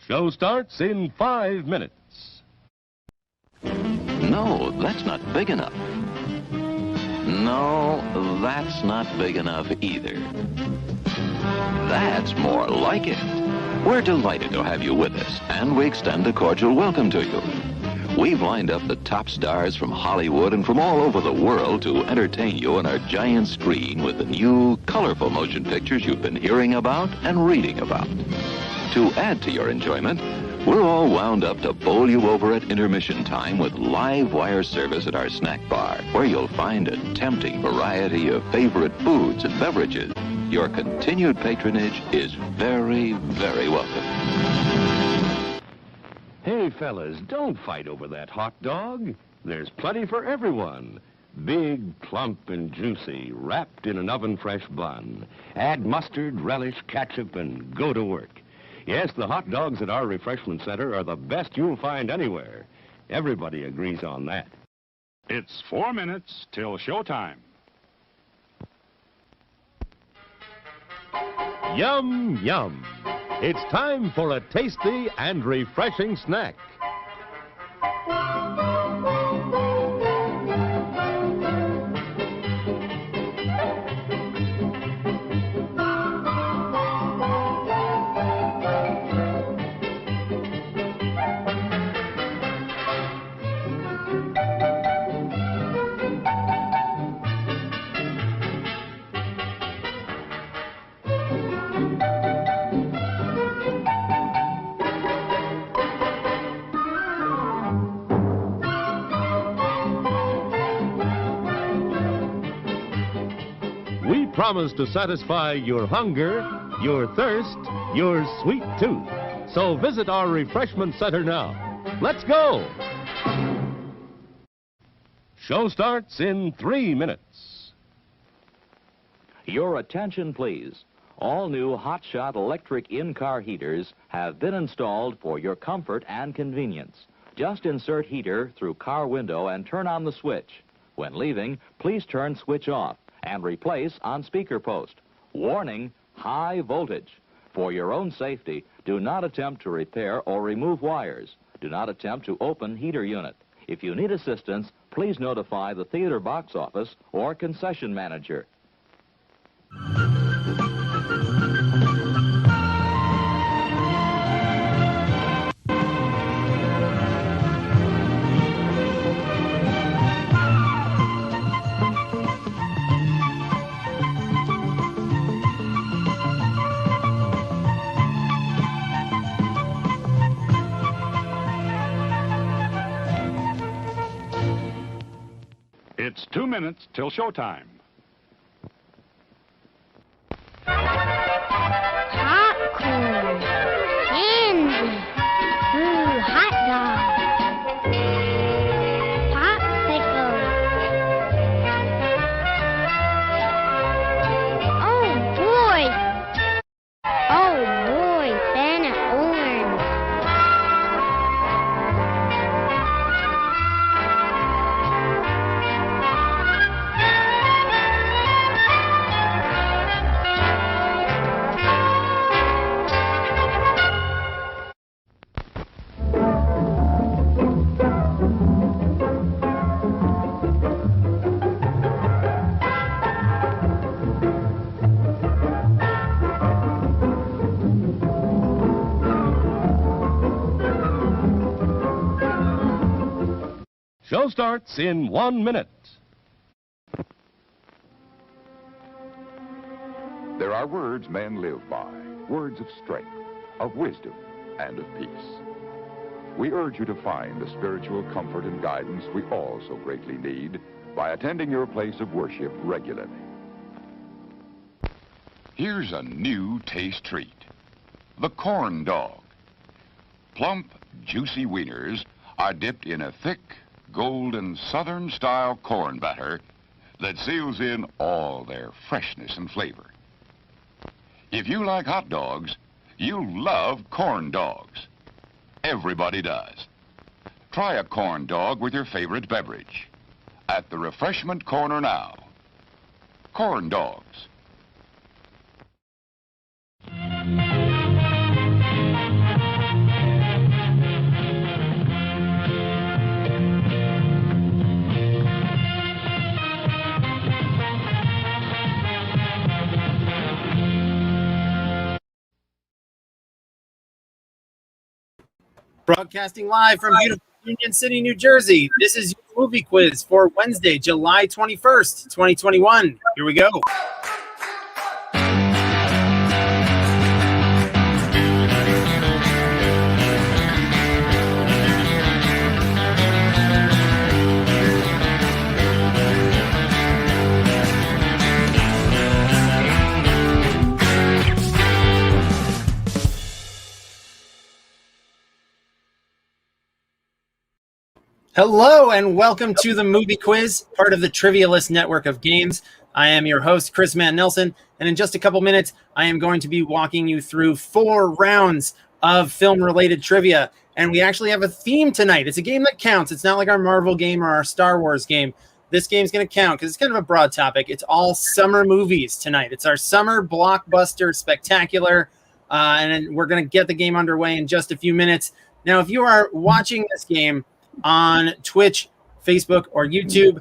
Show starts in 5 minutes. No, that's not big enough. No, that's not big enough either. That's more like it. We're delighted to have you with us, and we extend a cordial welcome to you. We've lined up the top stars from Hollywood and from all over the world to entertain you on our giant screen with the new, colorful motion pictures you've been hearing about and reading about. To add to your enjoyment, we're all wound up to bowl you over at intermission time with live wire service at our snack bar, where you'll find a tempting variety of favorite foods and beverages. Your continued patronage is very, very welcome. Hey, fellas, don't fight over that hot dog. There's plenty for everyone. Big, plump, and juicy, wrapped in an oven-fresh bun. Add mustard, relish, ketchup, and go to work. Yes, the hot dogs at our refreshment center are the best you'll find anywhere. Everybody agrees on that. It's 4 minutes till showtime. Yum, yum. It's time for a tasty and refreshing snack. We promise to satisfy your hunger, your thirst, your sweet tooth. So visit our refreshment center now. Let's go! Show starts in 3 minutes. Your attention, please. All new hotshot electric in-car heaters have been installed for your comfort and convenience. Just insert heater through car window and turn on the switch. When leaving, please turn switch off and replace on speaker post. Warning, high voltage. For your own safety, do not attempt to repair or remove wires. Do not attempt to open heater unit. If you need assistance, please notify the theater box office or concession manager. It's 2 minutes till showtime. Popcorn, candy, ooh, hot dog, popsicle. Oh boy, Santa orange. Show starts in 1 minute. There are words men live by, words of strength, of wisdom, and of peace. We urge you to find the spiritual comfort and guidance we all so greatly need by attending your place of worship regularly. Here's a new taste treat. The corn dog. Plump, juicy wieners are dipped in a thick, golden Southern-style corn batter that seals in all their freshness and flavor. If you like hot dogs, you'll love corn dogs. Everybody does. Try a corn dog with your favorite beverage. At the refreshment corner now. Corn dogs. Broadcasting live from beautiful Union City, New Jersey. This is your movie quiz for Wednesday, July 21st, 2021. Here we go. Hello and welcome to the Movie Quiz, part of the Trivia List network of games. I am your host, Chris Mann-Nelson, and in just a couple minutes, I am going to be walking you through 4 rounds of film-related trivia. And we actually have a theme tonight. It's a game that counts. It's not like our Marvel game or our Star Wars game. This game's going to count because it's kind of a broad topic. It's all summer movies tonight. It's our summer blockbuster spectacular, and we're going to get the game underway in just a few minutes. Now, if you are watching this game on Twitch, Facebook, or YouTube,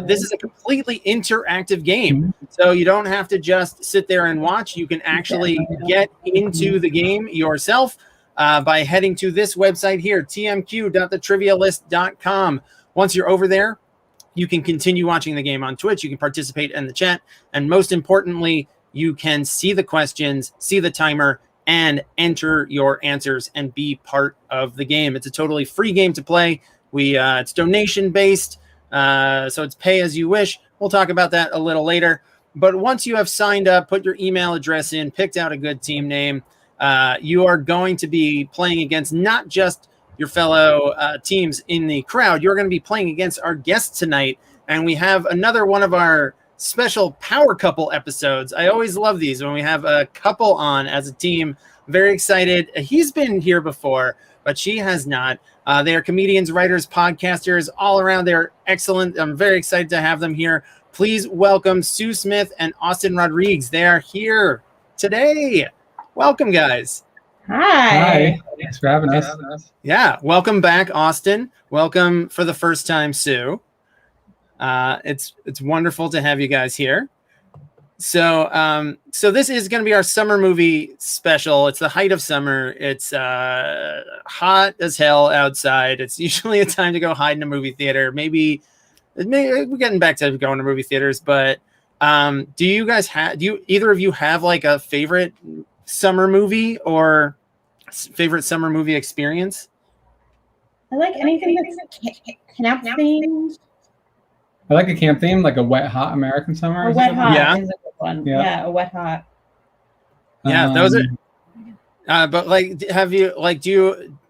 this is a completely interactive game. So you don't have to just sit there and watch. You can actually get into the game yourself by heading to this website here, tmq.thetrivialist.com. Once you're over there, you can continue watching the game on Twitch. You can participate in the chat. And most importantly, you can see the questions, see the timer, and enter your answers and be part of the game. It's a totally free game to play. It's donation based, so it's pay as you wish. We'll talk about that a little later. But once you have signed up, put your email address in, picked out a good team name, you are going to be playing against not just your fellow teams in the crowd. You're going to be playing against our guests tonight, and we have another one of our special power couple episodes. I always love these when we have a couple on as a team. Very excited. He's been here before, but she has not. They are comedians, writers, podcasters, all around. They're excellent. I'm very excited to have them here. Please welcome Sue Smith and Austin Rodrigues. They are here today. Welcome, guys. Hi. Thanks for having us. Yeah, welcome back, Austin. Welcome for the first time, Sue. It's wonderful to have you guys here. So this is going to be our summer movie special. It's the height of summer. It's hot as hell outside. It's usually a time to go hide in a movie theater. Maybe we're getting back to going to movie theaters, but do either of you have like a favorite summer movie or favorite summer movie experience? I like anything that's camp themed. I like a camp theme, like a wet, hot American summer. A wet, hot yeah. is a good one. Yeah, a wet, hot. Yeah, those are. But like,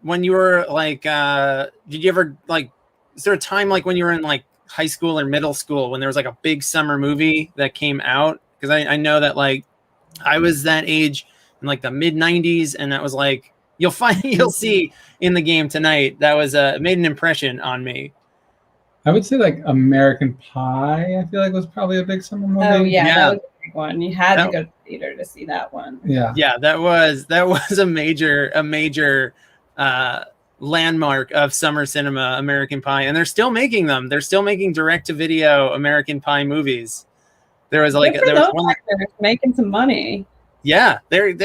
when you were like, did you ever like, is there a time like when you were in like high school or middle school when there was like a big summer movie that came out? Because I know that like I was that age in like the mid 90s, and that was like, you'll see in the game tonight, that was made an impression on me. I would say like American Pie, I feel like was probably a big summer movie. Oh yeah. That was a big one. You had to go to the theater to see that one. Yeah, that was a major landmark of summer cinema, American Pie, and they're still making them. They're still making direct-to-video American Pie movies. There was one making some money. Yeah, they're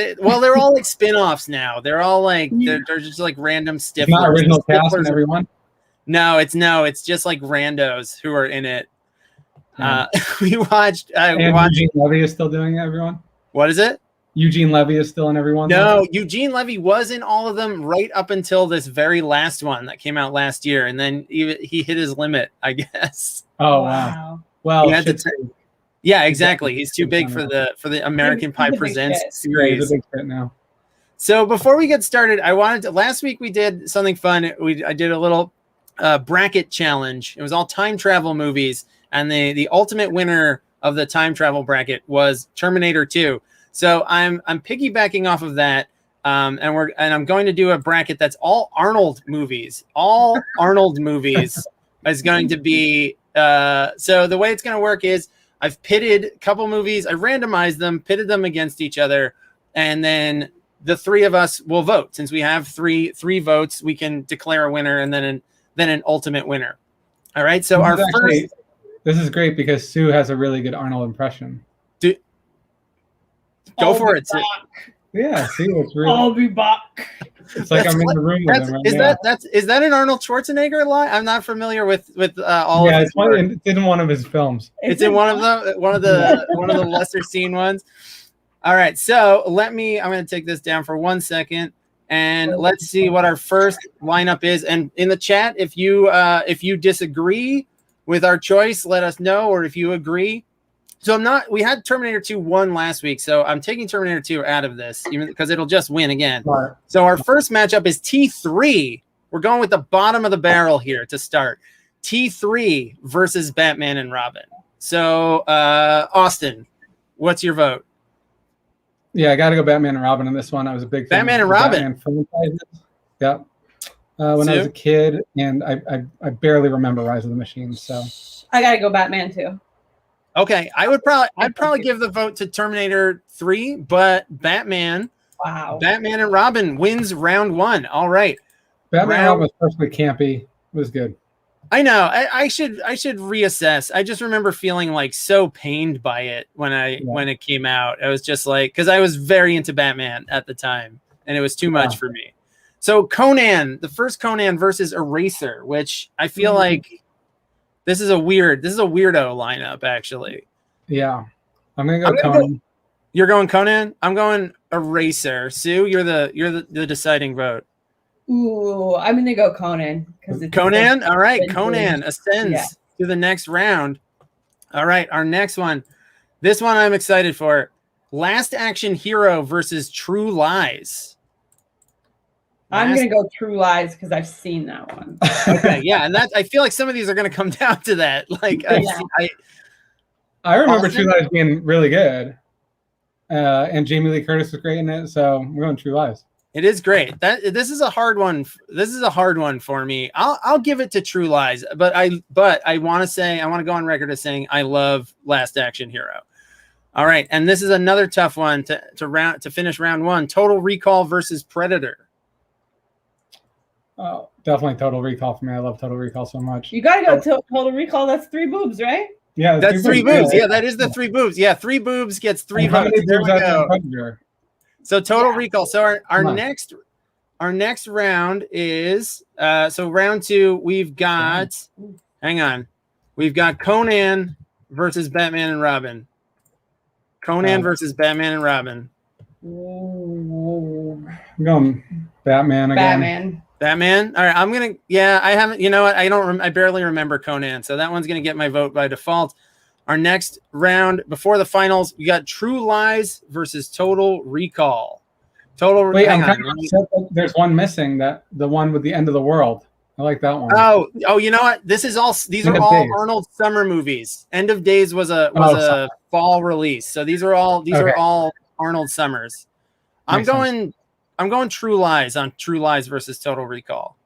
all like spin-offs now. They're all like they're just like random stiflers. It's not original cast and everyone. No, it's just like randos who are in it. We watched. Eugene Levy is still doing it, everyone. What is it? Eugene Levy is still in everyone. No, Eugene Levy was in all of them right up until this very last one that came out last year, and then he hit his limit, I guess. Oh wow! Well, yeah, exactly. He's too big for the American Pie Presents series. Yeah, he's a big fit now. So before we get started, last week we did something fun. I did a little bracket challenge. It was all time travel movies, and the ultimate winner of the time travel bracket was Terminator 2. So I'm piggybacking off of that, and I'm going to do a bracket that's all Arnold movies. All Arnold movies is going to be. So the way it's going to work is I've pitted a couple movies. I randomized them, pitted them against each other, and then the three of us will vote. Since we have three votes, we can declare a winner and then an ultimate winner. All right. So this is great because Sue has a really good Arnold impression. Go for it. Yeah, see, it's real. I'll be back. It's like I'm in the room with him right now. Is that an Arnold Schwarzenegger line? I'm not familiar with all. Yeah, of it's in one of his films. It's in one of them, one of the lesser seen ones. All right, so I'm going to take this down for 1 second, and let's see what our first lineup is. And in the chat, if you disagree with our choice, let us know, or if you agree. So we had Terminator 2 won last week, so I'm taking Terminator 2 out of this, even because it'll just win again. Right. So our first matchup is T3. We're going with the bottom of the barrel here to start. T3 versus Batman and Robin. So, Austin, what's your vote? Yeah, I got to go Batman and Robin in this one. I was a big fan Batman of and Robin. Batman franchises. Yeah. When I was a kid, and I barely remember Rise of the Machines, so I got to go Batman too. Okay, I'd probably give the vote to Terminator 3, but Batman and Robin wins round 1. All right. Batman and Robin was personally campy. It was good. I know. I should reassess. I just remember feeling like so pained by it when it came out. I was just like, because I was very into Batman at the time, and it was too much for me. So Conan, the first Conan versus Eraser, which I feel like this is a weirdo lineup, actually. Yeah. I'm gonna go Conan. You're going Conan? I'm going Eraser. Sue, you're the deciding vote. Ooh, I'm gonna go Conan because Conan. All right, Conan ascends to the next round. All right, our next one. This one I'm excited for. Last Action Hero versus True Lies. I'm gonna go True Lies because I've seen that one. Okay, yeah, and I feel like some of these are gonna come down to that. Like, I remember True Lies being really good, and Jamie Lee Curtis was great in it. So we're going True Lies. It is great. This is a hard one. This is a hard one for me. I'll give it to True Lies, but I want to go on record as saying I love Last Action Hero. All right, and this is another tough one to finish round 1. Total Recall versus Predator. Oh, definitely Total Recall for me. I love Total Recall so much. You gotta go Total Recall. That's 3 boobs, right? Yeah, that's 3 boobs. Yeah, that is the 3 boobs. Yeah, 3 boobs gets 3 votes. There we go. So Total Recall. So our next round is so round 2. We've got we've got Conan versus Batman and Robin. Conan versus Batman and Robin. I'm going Batman again. Batman. All right, I'm gonna. Yeah, I haven't. You know what? I barely remember Conan, so that one's gonna get my vote by default. Our next round before the finals, we got True Lies versus Total Recall. Wait, I'm kind of upset that there's one missing. That the one with the end of the world. I like that one. Oh, you know what? These are all Arnold summer movies. End of Days was a fall release, so these are all Arnold summers. I'm going True Lies on True Lies versus Total Recall.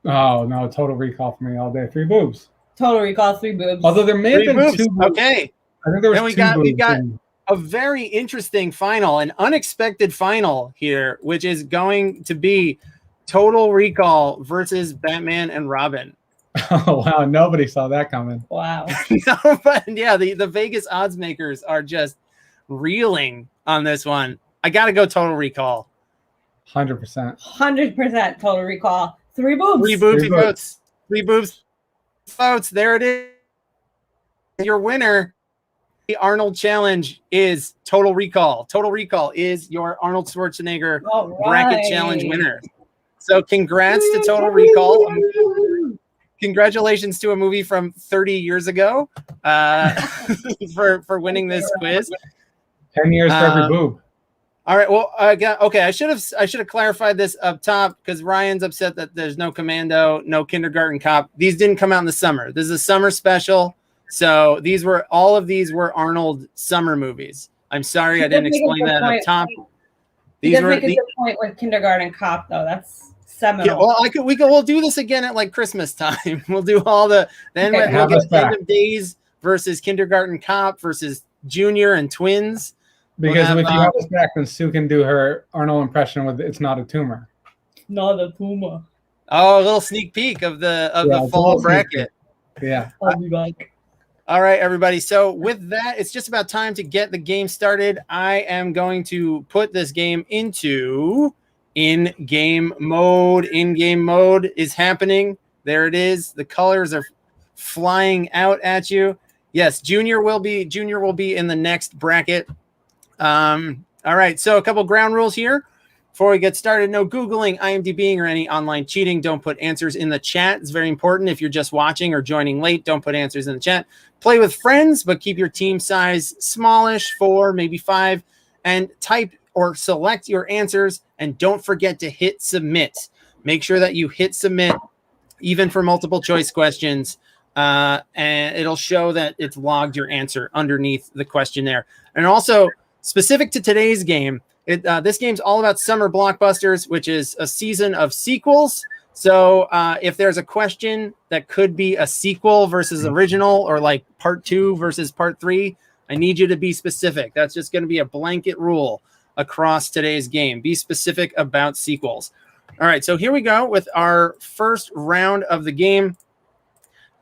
Oh no, Total Recall for me all day. 3 boobs. Total Recall, 3 boobs. Although there may have been 2 boobs. Okay. I think there was 2 boobs. We got a very interesting final, an unexpected final here, which is going to be Total Recall versus Batman and Robin. Oh wow, nobody saw that coming. Wow. No, but yeah, the Vegas odds makers are just reeling on this one. I got to go Total Recall. 100%. 100% Total Recall. 3 boobs. 3 boobs votes. 3 boobs votes. There it is. Your winner. The Arnold Challenge is Total Recall. Total Recall is your Arnold Schwarzenegger bracket challenge winner. So congrats to Total Recall. Congratulations to a movie from 30 years ago for winning this quiz. 10 years for every boob. All right. Well, okay. I should have clarified this up top because Ryan's upset that there's no Commando, no Kindergarten Cop. These didn't come out in the summer. This is a summer special. So all of these were Arnold summer movies. I'm sorry I didn't explain that up top. These were the point with Kindergarten Cop though. That's seminal. Yeah, well, we'll do this again at like Christmas time. We'll do all we'll get End of Days versus Kindergarten Cop versus Junior and Twins. Because if you have us back, then Sue can do her Arnold impression with "It's Not a Tumor." Not a tumor. Oh, a little sneak peek of the fall bracket. Yeah, I'll be back. All right, everybody. So with that, it's just about time to get the game started. I am going to put this game into in-game mode. In-game mode is happening. There it is. The colors are flying out at you. Yes, Junior will be in the next bracket. All right, so a couple ground rules here. Before we get started, no Googling, IMDbing, or any online cheating. Don't put answers in the chat. It's very important. If you're just watching or joining late, don't put answers in the chat. Play with friends, but keep your team size smallish, 4, maybe 5, and type or select your answers, and don't forget to hit submit. Make sure that you hit submit, even for multiple choice questions, and it'll show that it's logged your answer underneath the question there. And also, specific to today's game, this game's all about summer blockbusters, which is a season of sequels. So if there's a question that could be a sequel versus original, or like part 2 versus part 3, I need you to be specific. That's just going to be a blanket rule across today's game. Be specific about sequels. All right, so here we go with our first round of the game.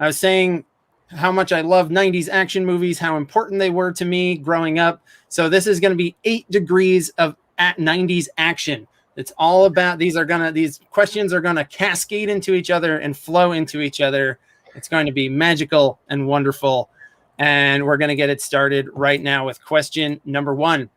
I was saying how much I love 90s action movies, how important they were to me growing up. So this is going to be 8 degrees of 90s action. It's all about, these questions are going to cascade into each other and flow into each other. It's going to be magical and wonderful. And we're going to get it started right now with question number 1.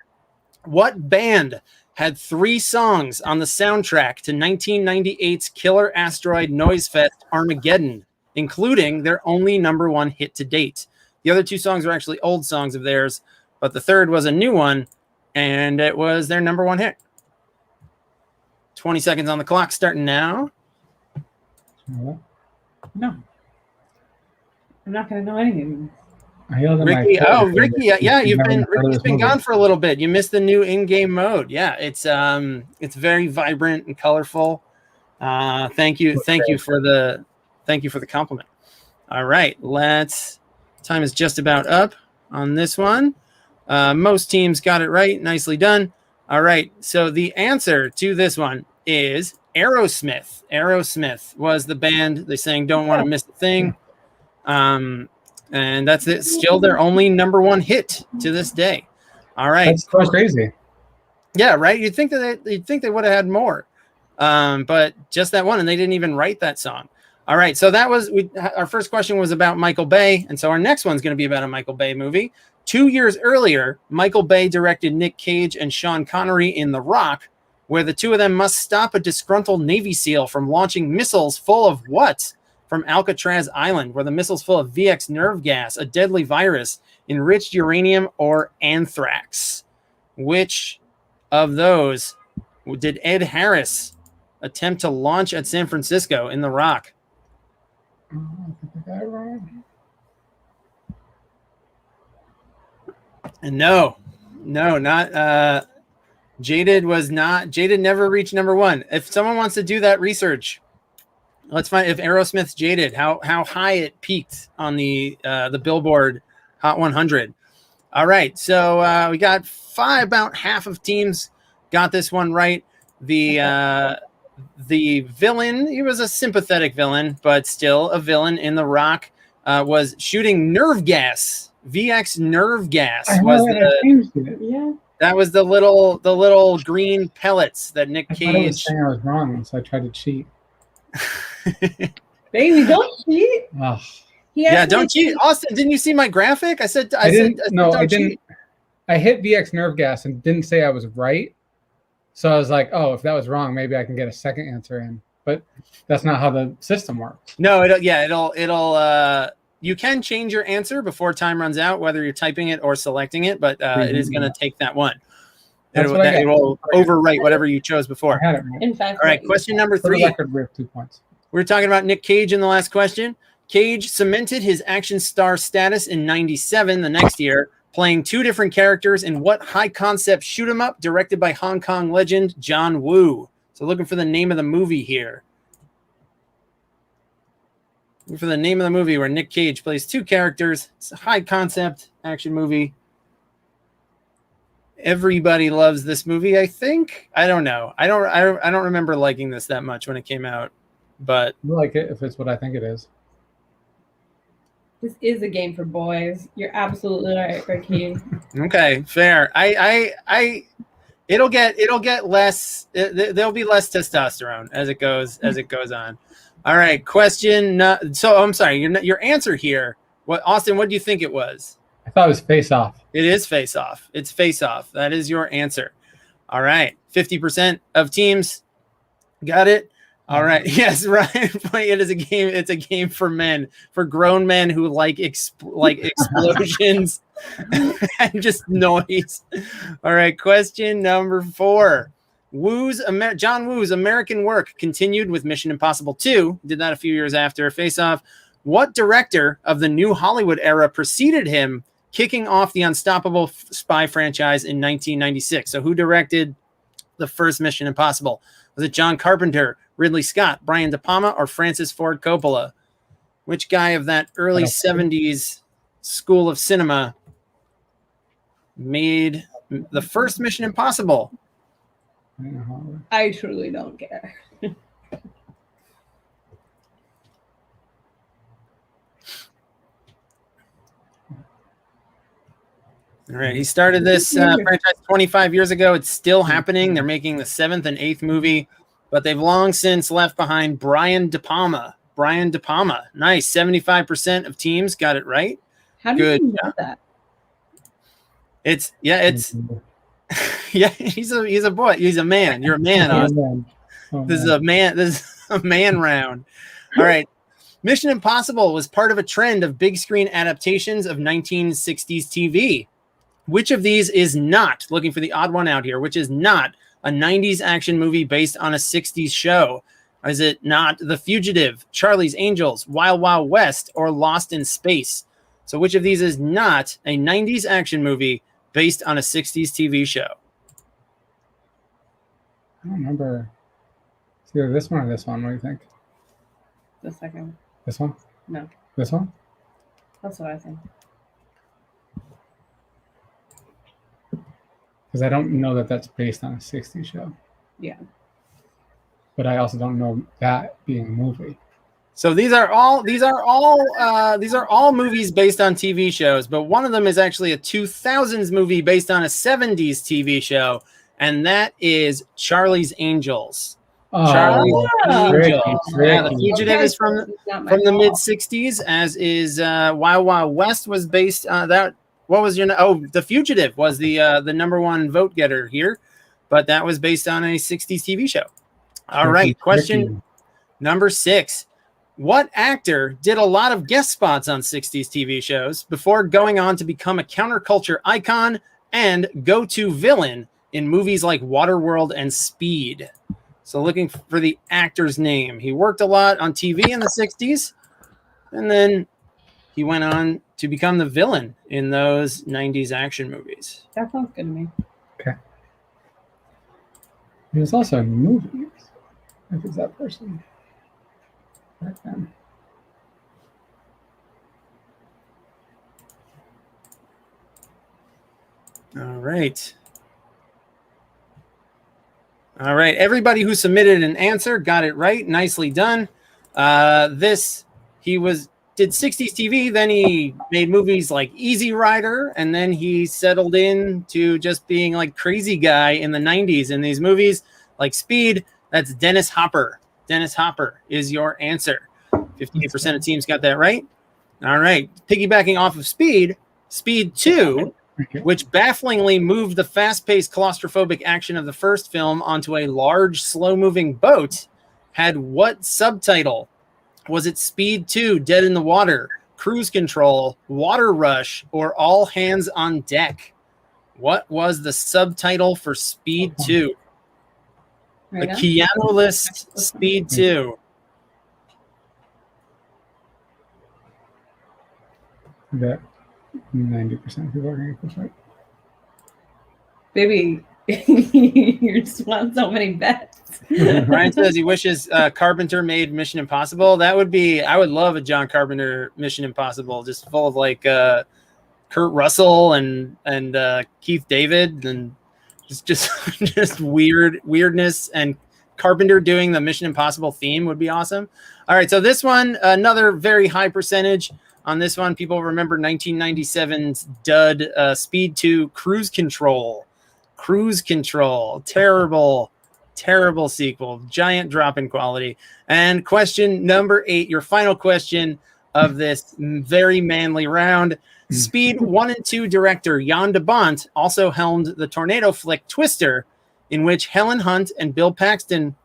What band had 3 songs on the soundtrack to 1998's Killer Asteroid Noise Fest Armageddon, including their only number 1 hit to date? The other 2 songs were actually old songs of theirs, but the third was a new one, and it was their number 1 hit. 20 seconds on the clock, starting now. No. I'm not going to know anything. Ricky, yeah, Ricky's been gone for a little bit. You missed the new in-game mode. Yeah, it's very vibrant and colorful. Thank you for the compliment. All right, time is just about up on this one. Most teams got it right. Nicely done. All right, so the answer to this one is Aerosmith. Aerosmith was the band. They sang "Don't Want to Miss a Thing," and that's it. Still their only number 1 hit to this day. All right, that's so crazy. Yeah, right. You'd think they would have had more, but just that one, and they didn't even write that song. All right, so that was our first question was about Michael Bay, and so our next one's going to be about a Michael Bay movie. 2 years earlier, Michael Bay directed Nick Cage and Sean Connery in The Rock, where the 2 of them must stop a disgruntled Navy SEAL from launching missiles full of what? From Alcatraz Island, where the missile's full of VX nerve gas, a deadly virus, enriched uranium, or anthrax. Which of those did Ed Harris attempt to launch at San Francisco in The Rock? And no, not Jaded was not. Jaded never reached number 1. If someone wants to do that research, let's find if Aerosmith's Jaded, how high it peaked on the Billboard Hot 100. All right, so we got about half of teams got this one right. The villain, he was a sympathetic villain, but still a villain in The Rock, was shooting nerve gas. VX nerve gas was that was the little green pellets that Nick Cage. I was saying I was wrong, so I tried to cheat. Baby, don't cheat. Oh. Yeah, don't cheat. Austin, didn't you see my graphic? I said I didn't. I hit VX nerve gas and didn't say I was right. So I was like, oh, if that was wrong, maybe I can get a second answer in. But that's not how the system works. No, it'll you can change your answer before time runs out, whether you're typing it or selecting it, but it is going to take that one. It will overwrite whatever you chose before. In fact, all right, question number 3. We have 2 points. We're talking about Nick Cage in the last question. Cage cemented his action star status in '97, the next year, playing 2 different characters in what high-concept shoot-'em-up directed by Hong Kong legend John Woo. So looking for the name of the movie here. Looking for the name of the movie where Nick Cage plays 2 characters. It's a high-concept action movie. Everybody loves this movie, I think. I don't know. I don't remember liking this that much when it came out, but I like it if it's what I think it is. This is a game for boys. You're absolutely right, Ricky. Okay, fair. It'll get less. There'll be less testosterone as it goes on. All right, question. So I'm sorry. Your answer here. What, Austin? What do you think it was? I thought it was Face Off. It is Face Off. It's Face Off. That is your answer. All right, 50% of teams got it. All right. Yes, Ryan. It is a game. It's a game for men, for grown men who like explosions and just noise. All right. Question number 4. John Woo's American work continued with Mission Impossible 2. Did that a few years after Face Off. What director of the New Hollywood era preceded him, kicking off the unstoppable spy franchise in 1996? So who directed the first Mission Impossible? Was it John Carpenter, Ridley Scott, Brian De Palma, or Francis Ford Coppola? Which guy of that early 70s school of cinema made the first Mission Impossible? I truly don't care. All right, he started this franchise 25 years ago. It's still happening. They're making the 7th and 8th movie, but they've long since left behind Brian De Palma. Brian De Palma. Nice. 75% of teams got it right. How do you know that? It's yeah, he's a boy. He's a man. You're a man, Austin. This is a man round. All right. Mission Impossible was part of a trend of big screen adaptations of 1960s TV. Which of these is not, looking for the odd one out here, which is not a 90s action movie based on a 60s show? Is it not The Fugitive, Charlie's Angels, Wild Wild West, or Lost in Space? So which of these is not a 90s action movie based on a 60s TV show? I don't remember. It's either this one or this one. What do you think? The second one. This one? No. This one? That's what I think. Because I don't know that that's based on a 60s show. Yeah. But I also don't know that being a movie. So these are all movies based on TV shows, but one of them is actually a 2000s movie based on a 70s TV show, and that is Charlie's Angels. Oh, Charlie's Angels. Tricky. Yeah, The Fugitive is from the mid 60s, as is Wild Wild West was based on that. What was The Fugitive was the number one vote getter here, but that was based on a 60s TV show. All right, question number 6. What actor did a lot of guest spots on 60s TV shows before going on to become a counterculture icon and go-to villain in movies like Waterworld and Speed? So looking for the actor's name. He worked a lot on TV in the 60s, and then he went on to become the villain in those 90s action movies. That sounds good to me. Okay. He was also in movies. If it's that person. Back then. All right. All right. Everybody who submitted an answer got it right. Nicely done. Did 60s TV, then he made movies like Easy Rider, and then he settled in to just being like crazy guy in the 90s in these movies like Speed. That's Dennis Hopper. Dennis Hopper is your answer. 58% of teams got that right. All right. Piggybacking off of Speed 2, which bafflingly moved the fast-paced claustrophobic action of the first film onto a large, slow-moving boat, had what subtitle? Was it Speed 2, Dead in the Water, Cruise Control, Water Rush, or All Hands on Deck? What was the subtitle for Speed 2? The Keanu list Speed 2. That 90% of people are going to get this right. Baby, you just won so many bets. Ryan says he wishes Carpenter made Mission Impossible. I would love a John Carpenter Mission Impossible, just full of like Kurt Russell and Keith David and just weirdness, and Carpenter doing the Mission Impossible theme would be awesome. All right, so this one, another very high percentage on this one. People remember 1997's dud Speed 2 Cruise Control. Cruise Control. Terrible sequel. Giant drop in quality. And question number 8, your final question of this very manly round. Speed 1 and 2 director Jan de Bont also helmed the tornado flick Twister, in which Helen Hunt and Bill Paxton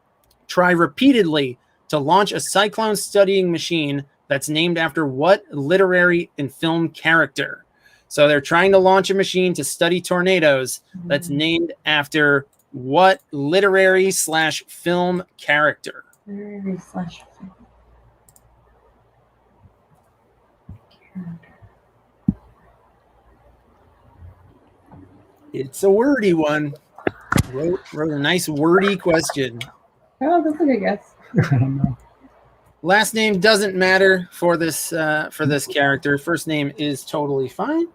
try repeatedly to launch a cyclone studying machine that's named after what literary and film character? So they're trying to launch a machine to study tornadoes that's named after what literary / film character? Literary / film. It's a wordy one. Wrote a nice wordy question. Oh, that's a good guess. I don't know. Last name doesn't matter for this character. First name is totally fine.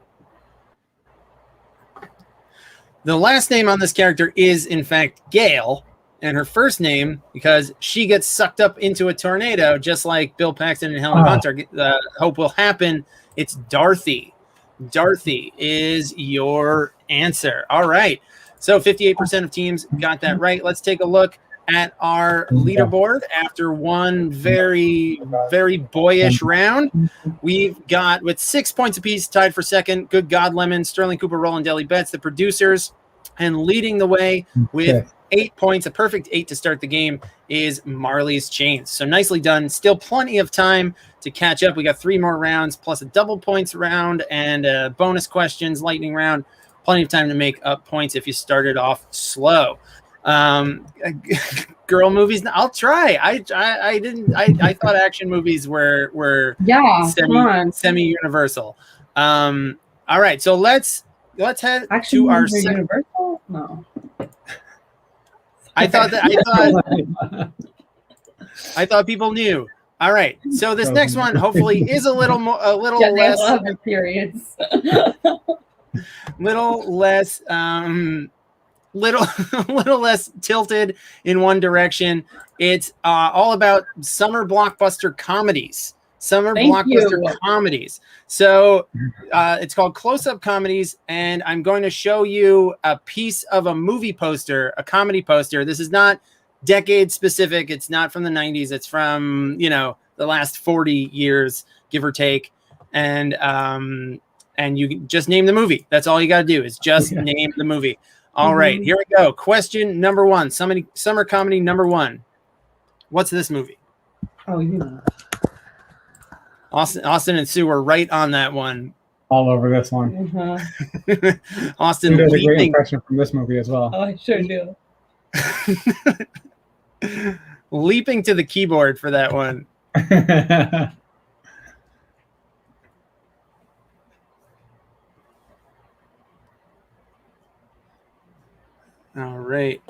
The last name on this character is, in fact, Gail, and her first name, because she gets sucked up into a tornado, just like Bill Paxton and Helen Hunt hope will happen. It's Dorothy. Dorothy is your answer. All right. So 58% of teams got that right. Let's take a look at our leaderboard after one very, very boyish round. We've got, with 6 points apiece, tied for second, Good God Lemon, Sterling Cooper, Roland Deli Betts, the producers, and leading the way with 8 points, a perfect 8 to start the game, is Marley's Chains. So nicely done. Still plenty of time to catch up. We got 3 more rounds, plus a double points round and bonus questions, lightning round. Plenty of time to make up points if you started off slow. Girl movies, I'll try. I thought action movies were semi universal. All right, so let's head action to our universal. No, I thought people knew. All right, so this next one hopefully is a little less periods. little less tilted in one direction. It's all about summer blockbuster comedies. Comedies. So it's called Close-Up Comedies, and I'm going to show you a piece of a movie poster, a comedy poster. This is not decade specific. It's not from the 90s. It's from, the last 40 years, give or take. And you can just name the movie. That's all you got to do is just name the movie. All right, here we go. Question number 1. Summer comedy number 1. What's this movie? Oh, yeah. Austin and Sue were right on that one. All over this one. Austin does a great impression from this movie as well. Oh, I sure do. Leaping to the keyboard for that one. All right.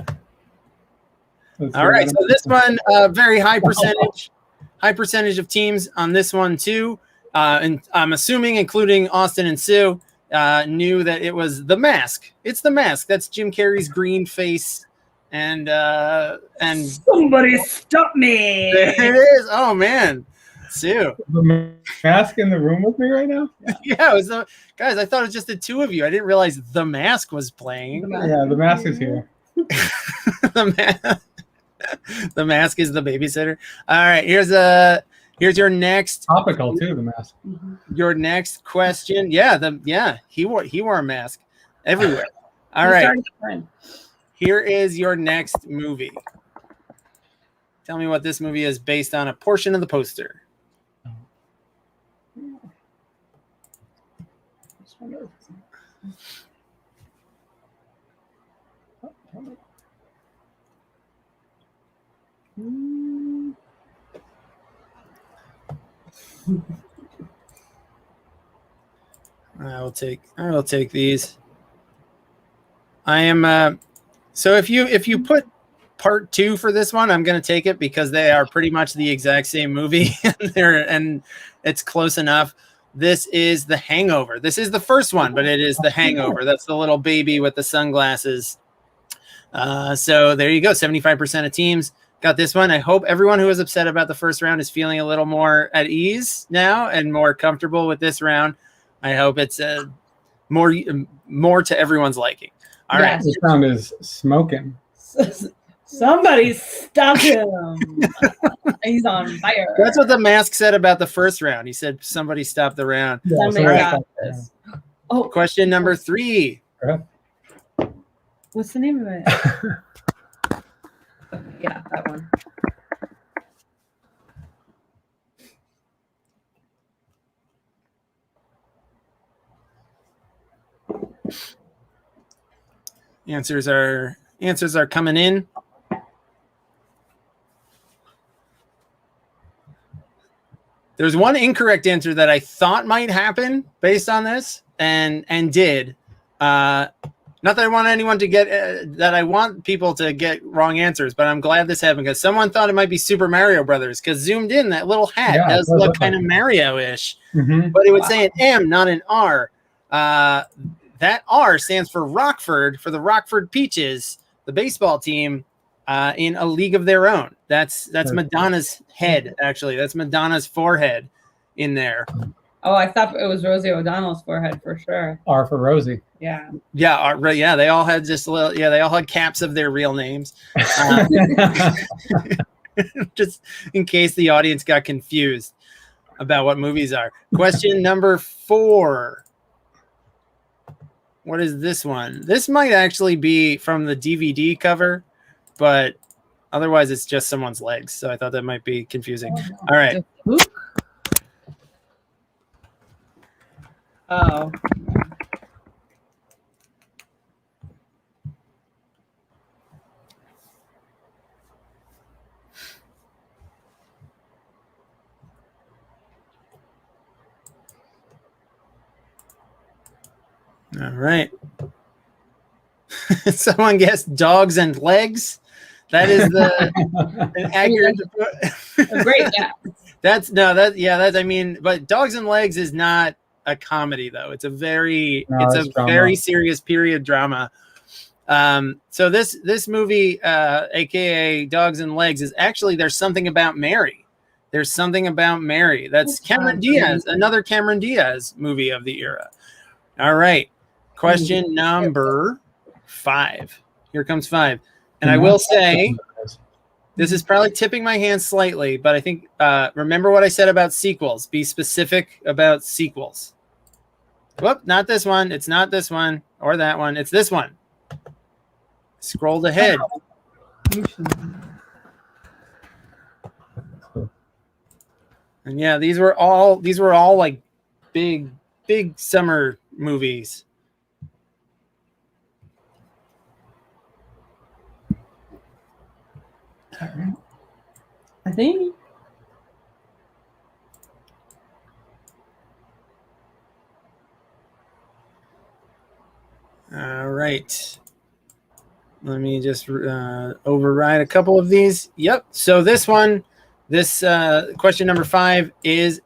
All right. So this one, very high percentage of teams on this one too. And I'm assuming, including Austin and Sue, knew that it was The Mask. It's The Mask. That's Jim Carrey's green face. And somebody stop me. There it is. Oh man, Sue. The Mask in the room with me right now? Yeah, it was guys, I thought it was just the two of you. I didn't realize The Mask was playing. Yeah, The Mask is here. The Mask is the babysitter. All right, here's your next topical too. The Mask. Your next question. Yeah, he wore a mask everywhere. All right. Here is your next movie. Tell me what this movie is based on a portion of the poster. I will take these. I am so if you put part 2 for this one, I'm going to take it because they are pretty much the exact same movie and it's close enough. This is The Hangover. This is the first one, but it is The Hangover. That's the little baby with the sunglasses. So there you go. 75% of teams got this one. I hope everyone who was upset about the first round is feeling a little more at ease now and more comfortable with this round. I hope it's more to everyone's liking. All right. This round is smoking. Somebody stop him. He's on fire. That's what the mask said about the first round. He said, somebody stop the round. Yeah, Somebody stop this. Oh, question number 3. What's the name of it? Yeah, that one. Answers are coming in. There's one incorrect answer that I thought might happen based on this, and did. Not that I want anyone to get that I want people to get wrong answers, but I'm glad this happened because someone thought it might be Super Mario Brothers because zoomed in, that little hat does look kind of Mario-ish, but it would say an M, not an R. That R stands for Rockford, for the Rockford Peaches, the baseball team in A League of Their Own. That's Madonna's head, actually. That's Madonna's forehead in there. Oh, I thought it was Rosie O'Donnell's forehead for sure. R for Rosie. Yeah. Yeah, right. Yeah, they all had just a little. Yeah, they all had caps of their real names, just in case the audience got confused about what movies are. Question number 4. What is this one? This might actually be from the DVD cover, but otherwise it's just someone's legs. So I thought that might be confusing. All right. Oh. All right. Someone guessed Dogs and Legs. That is an accurate. Great. Yeah. But Dogs and Legs is not a comedy though. It's a very drama. Very serious period drama. So this movie, aka Dogs and Legs, is actually There's Something About Mary. There's Something About Mary. That's Cameron Diaz, another Cameron Diaz movie of the era. All right. Question number 5. Here comes 5. And I will say, this is probably tipping my hand slightly, but I think, remember what I said about sequels. Be specific about sequels. Whoop, not this one. It's not this one or that one. It's this one. Scrolled ahead. And yeah, these were all like big summer movies. I think. All right. Let me just override a couple of these. Yep. So this one, question number 5 is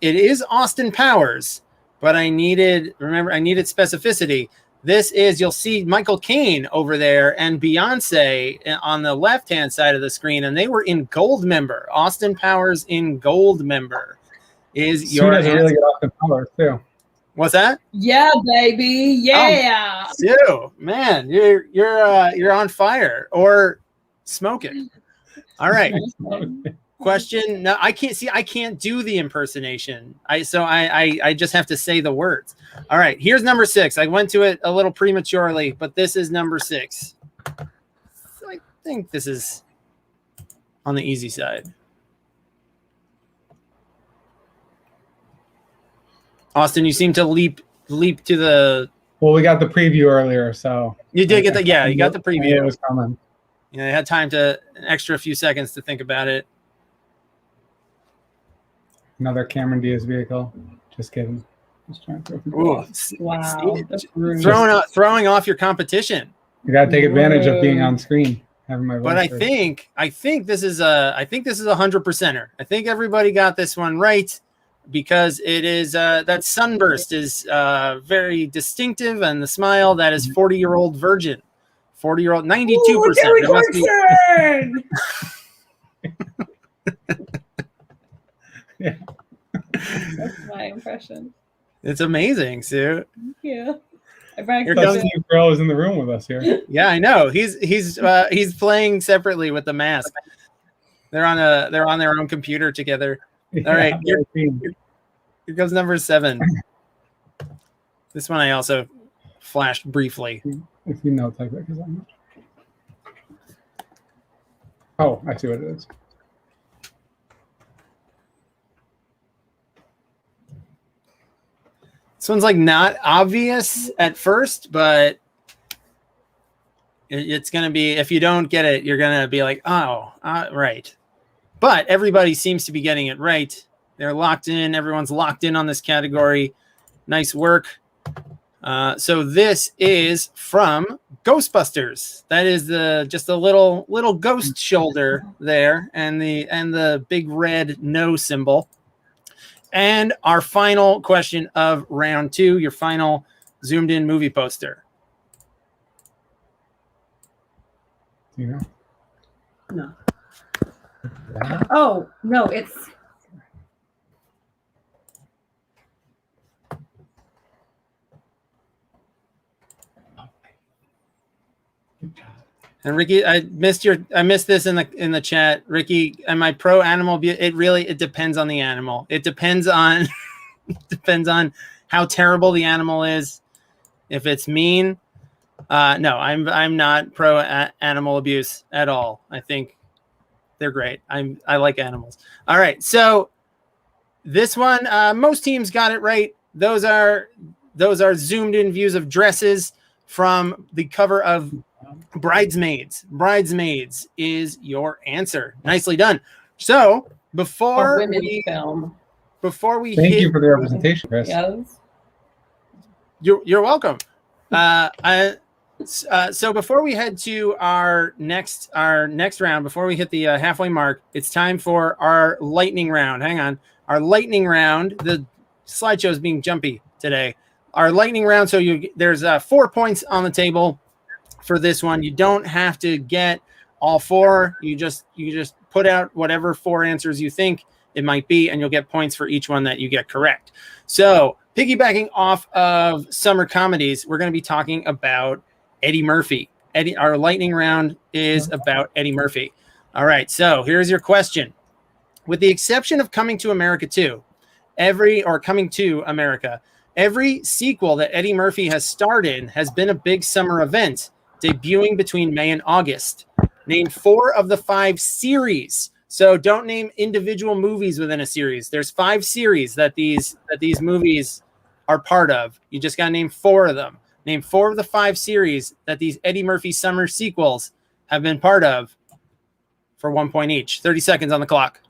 Austin Powers, but I needed specificity. This is, you'll see Michael Caine over there and Beyonce on the left-hand side of the screen, and they were in Goldmember. Austin Powers in Goldmember is your answer. Really good Austin Powers too. What's that? Yeah, baby. Yeah. Sue, man, you're on fire or smoking. All right. Question. No, I can't do the impersonation. I just have to say the words. All right. Here's number 6. I went to it a little prematurely, but this is number 6. So I think this is on the easy side. Austin, you seem to leap to the. Well, we got the preview earlier, so you did get the. Yeah, you got the preview. It was coming. Yeah, I had time an extra few seconds to think about it. Another Cameron Diaz vehicle. Just kidding. Just trying to wow. Throwing off your competition. You gotta take advantage of being on screen. Having my but I think this is a 100%er. I think everybody got this one right because it is that sunburst is very distinctive, and the smile, that is 40-year-old virgin. 40-year-old, 92%. Yeah. That's my impression. It's amazing, Sue. Thank you. Everyone Here So comes- Steve Carell is in the room with us here. Yeah, I know. He's playing separately with the mask. They're on their own computer together. All right, here goes number 7. This one I also flashed briefly. If you know, type it because I'm not. Oh, I see what it is. This one's like not obvious at first, but it's going to be, if you don't get it, you're going to be like, oh, right. But everybody seems to be getting it right. They're locked in. Everyone's locked in on this category. Nice work. So this is from Ghostbusters. That is just a little ghost shoulder there, and the big red no symbol. And our final question of round 2, your final zoomed in movie poster. You know. No. Oh, no, it's And Ricky, I missed this in the chat. Ricky, am I pro animal? It depends on the animal. It depends on how terrible the animal is. If it's mean, no, I'm not pro animal abuse at all. I think they're great. I like animals. All right, so this one, most teams got it right. Those are zoomed in views of dresses from the cover of Bridesmaids. Bridesmaids is your answer. Nicely done. So before a women's film. Before we thank you for the representation, Chris. Yes. You're welcome. So before we head to our next round, before we hit the halfway mark, it's time for our lightning round. Hang on. Our lightning round. The slideshow is being jumpy today. Our lightning round. So there's 4 points on the table for this one. You don't have to get all 4. You just put out whatever 4 answers you think it might be, and you'll get points for each one that you get correct. So piggybacking off of summer comedies, we're going to be talking about Eddie Murphy. Our lightning round is about Eddie Murphy. All right, so here's your question. With the exception of Coming to America 2, Coming to America, every sequel that Eddie Murphy has starred in has been a big summer event, debuting between May and August. Name 4 of the 5 series. So don't name individual movies within a series. There's 5 series that these movies are part of. You just got to name 4 of them. Name 4 of the 5 series that these Eddie Murphy summer sequels have been part of for 1 point each. 30 seconds on the clock.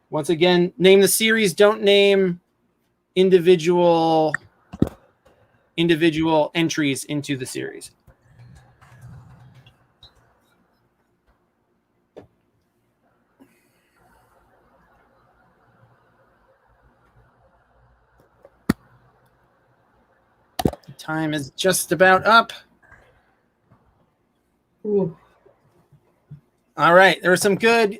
Once again, name the series. Don't name individual entries into the series. Time is just about up. Ooh. All right, there were some good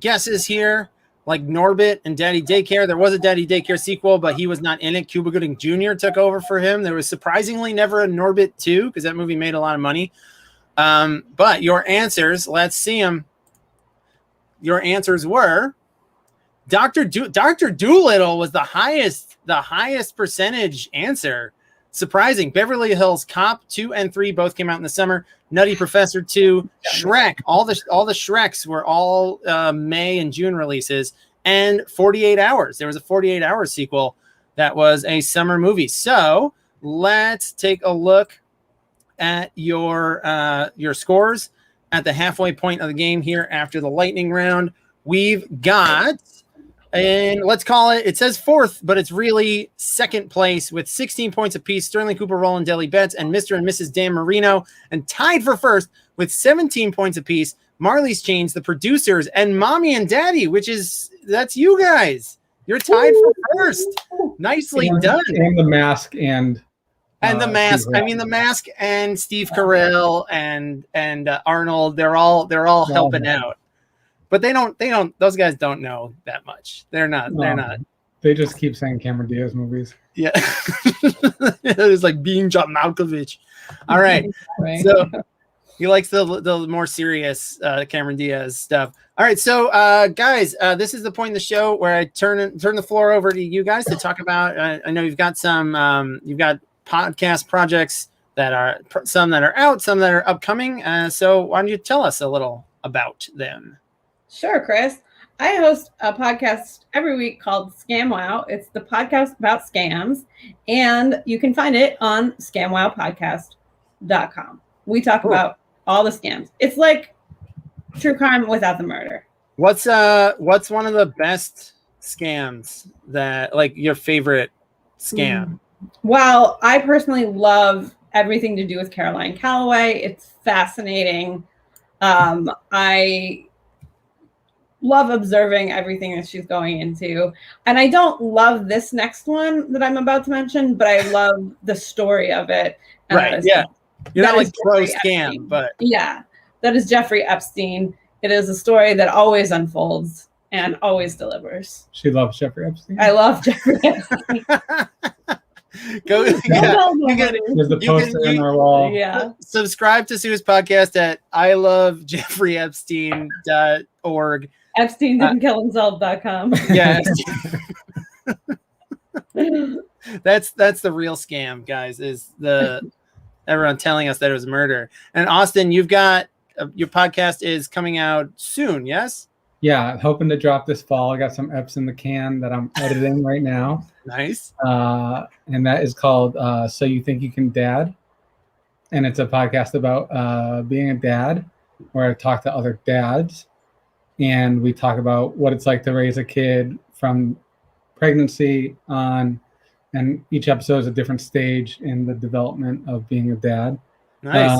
guesses here, like Norbit and Daddy Daycare. There was a Daddy Daycare sequel, but he was not in it. Cuba Gooding Jr. took over for him. There was surprisingly never a Norbit 2 because that movie made a lot of money. But your answers, let's see them. Your answers were Dr. Dolittle was the highest percentage answer. Surprising. Beverly Hills Cop 2 and 3 both came out in the summer. Nutty Professor 2, Shrek. All the Shreks were all May and June releases. And 48 Hours. There was a 48 Hours sequel that was a summer movie. So let's take a look at your scores at the halfway point of the game here after the lightning round. We've got, and let's call it says 4th, but it's really 2nd place with 16 points apiece. Sterling Cooper, Roland Deli Betts, and Mr. and Mrs. Dan Marino. And tied for 1st with 17 points apiece, Marley's Chains, the producers, and Mommy and Daddy, that's you guys. You're tied for 1st. Nicely done. And The Mask and And the mask. I mean, the mask and Steve Carell and Arnold. They're all helping out. But they don't. Those guys don't know that much. They're not. They just keep saying Cameron Diaz movies. Yeah. It's like being John Malkovich. All right. So he likes the more serious Cameron Diaz stuff. All right. So guys, this is the point in the show where I turn the floor over to you guys to talk about. I know you've got some. You've got podcast projects that are some that are out, some that are upcoming. So why don't you tell us a little about them? Sure, Chris. I host a podcast every week called Scam Wow. It's the podcast about scams, and you can find it on scamwowpodcast.com. We talk about all the scams. It's like true crime without the murder. What's one of the best scams that, like, your favorite scam? Well, I personally love everything to do with Caroline Calloway. It's fascinating. I love observing everything that she's going into. And I don't love this next one that I'm about to mention, but I love the story of it. Right. Yeah. You're not like pro scam, but yeah, that is Jeffrey Epstein. It is a story that always unfolds and always delivers. She loves Jeffrey Epstein. I love Jeffrey Epstein. There's the poster on our wall. Yeah. Subscribe to Sue's podcast at iloveJeffreyEpstein.org. Epstein didn't kill himself.com. Yeah. That's the real scam, guys, is everyone telling us that it was murder. And Austin, you've got your podcast is coming out soon, yes? Yeah, hoping to drop this fall. I got some eps in the can that I'm editing right now. Nice. And that is called So You Think You Can Dad. And it's a podcast about being a dad, where I talk to other dads. And we talk about what it's like to raise a kid from pregnancy on. And each episode is a different stage in the development of being a dad. Nice.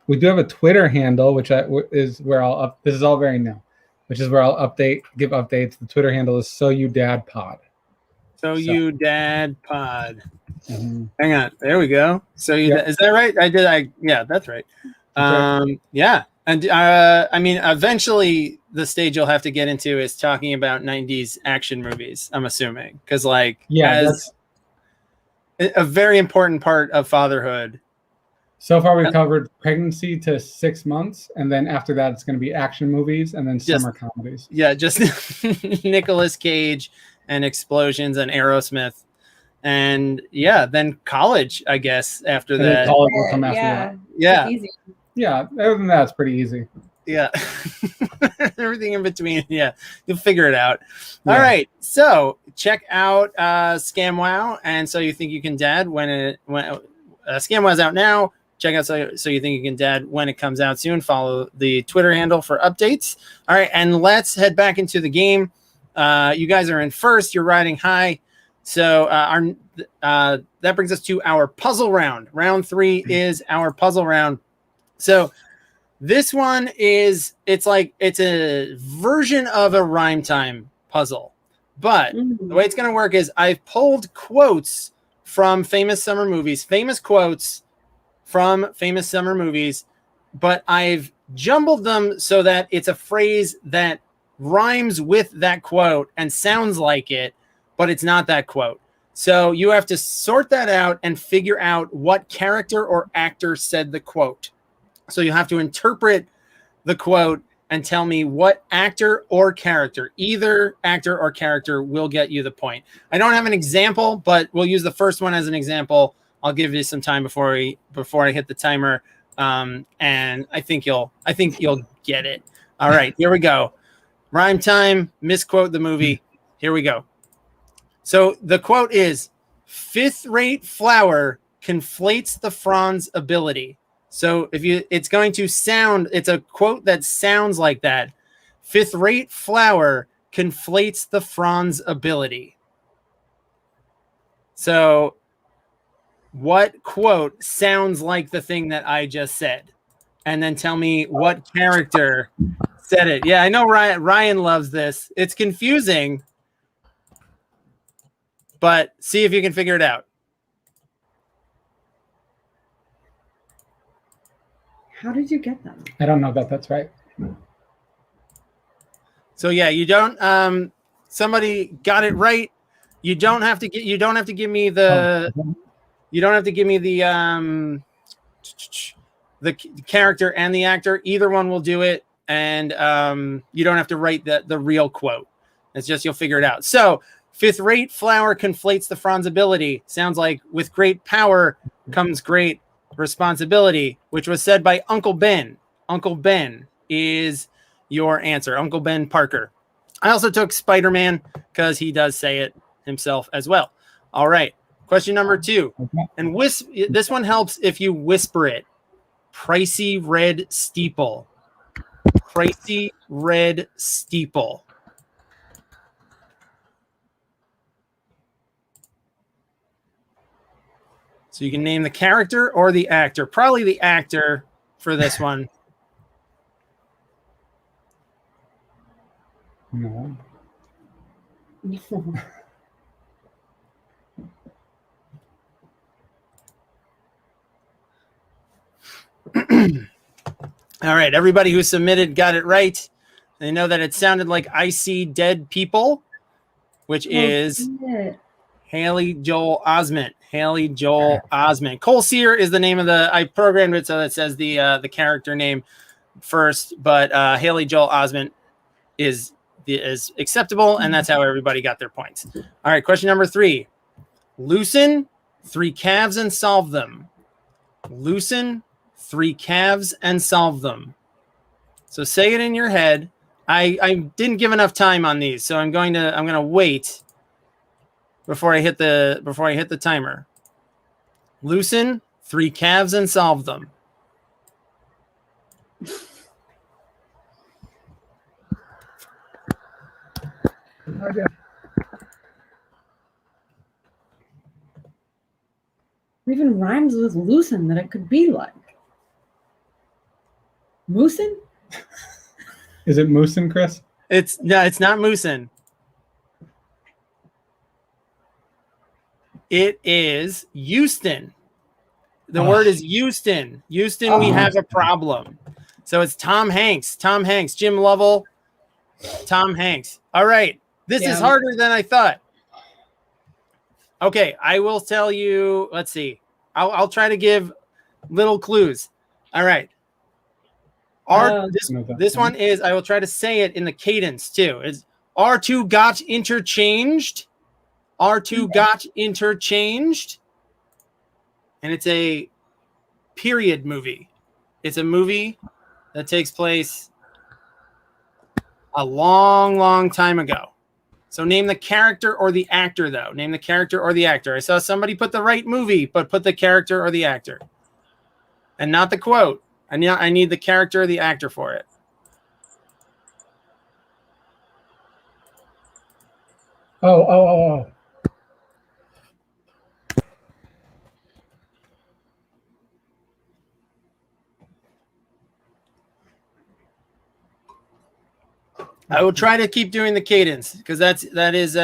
We do have a Twitter handle, which is where I'll this is all very new, which is where I'll give updates. The Twitter handle is So You Dad Pod. So You Dad Pod. Mm-hmm. Hang on. There we go. So you is that right? Yeah, that's right. Yeah. And I mean, eventually the stage you'll have to get into is talking about 90s action movies, I'm assuming. Because that's a very important part of fatherhood. So far we've covered pregnancy to 6 months, and then after that it's going to be action movies and then summer comedies. Yeah, just Nicolas Cage and explosions and Aerosmith. And yeah, then college, I guess, after and that. College will come after that. Yeah. Easy. Yeah, other than that, it's pretty easy. Yeah. Everything in between. Yeah. You'll figure it out. Yeah. All right. So check out Scam Wow. And So You Think You Can Dad when Scam Wow's out now. Check out So You Think You Can Dad when it comes out soon. Follow the Twitter handle for updates. All right. And let's head back into the game. You guys are in first. You're riding high. So that brings us to our puzzle round. Round 3 is our puzzle round. So this one it's a version of a rhyme time puzzle, but the way it's going to work is I've pulled quotes from famous summer movies, but I've jumbled them so that it's a phrase that rhymes with that quote and sounds like it, but it's not that quote. So you have to sort that out and figure out what character or actor said the quote. So you have to interpret the quote and tell me what actor or character, either actor or character, will get you the point. I don't have an example, but we'll use the first one as an example. I'll give you some time before I hit the timer, and I think you'll get it. All right, here we go. Rhyme time. Misquote the movie. Here we go. So the quote is, "Fifth-rate flower conflates the Franz ability." So it's going to sound, it's a quote that sounds like that. "Fifth-rate flower conflates the Franz ability." So what quote sounds like the thing that I just said? And then tell me what character said it. Yeah, I know Ryan loves this. It's confusing, but see if you can figure it out. How did you get them? I don't know that that's right. So yeah, you don't. Somebody got it right. You don't have to get. You don't have to give me the. You don't have to give me the character and the actor. Either one will do it, and you don't have to write the real quote. It's just you'll figure it out. So, fifth-rate flower conflates the Franzability. Sounds like with great power comes great responsibility, which was said by Uncle Ben. Uncle Ben is your answer. Uncle Ben Parker. I also took Spider-Man because he does say it himself as well. All right. Question number 2. And this one helps if you whisper it. Pricey red steeple. Pricey red steeple. So you can name the character or the actor. Probably the actor for this one. No. All right. Everybody who submitted got it right. They know that it sounded like I See Dead People, which is Haley Joel Osment. Haley Joel Osment. Cole Sear is the name of the. I programmed it so that says the character name first, but Haley Joel Osment is acceptable, and that's how everybody got their points. All right, question number 3. Loosen 3 calves and solve them. Loosen 3 calves and solve them. So say it in your head. I didn't give enough time on these, so I'm gonna wait before I hit the timer. Loosen 3 calves and solve them. It even rhymes with loosen that it could be like. Moosin? Is it Moosin, Chris? It's not Moosin. It is Houston. The word is Houston. Houston, we have a problem. So it's Tom Hanks. Tom Hanks. Jim Lovell. Tom Hanks. All right. This is harder than I thought. Okay, I will tell you. Let's see. I'll try to give little clues. All right. This one is. I will try to say it in the cadence too. Is R2 got interchanged? R2 got interchanged, and it's a period movie. It's a movie that takes place a long, long time ago. So name the character or the actor, though. Name the character or the actor. I saw somebody put the right movie, but put the character or the actor. And not the quote. I need the character or the actor for it. Oh. I will try to keep doing the cadence because that is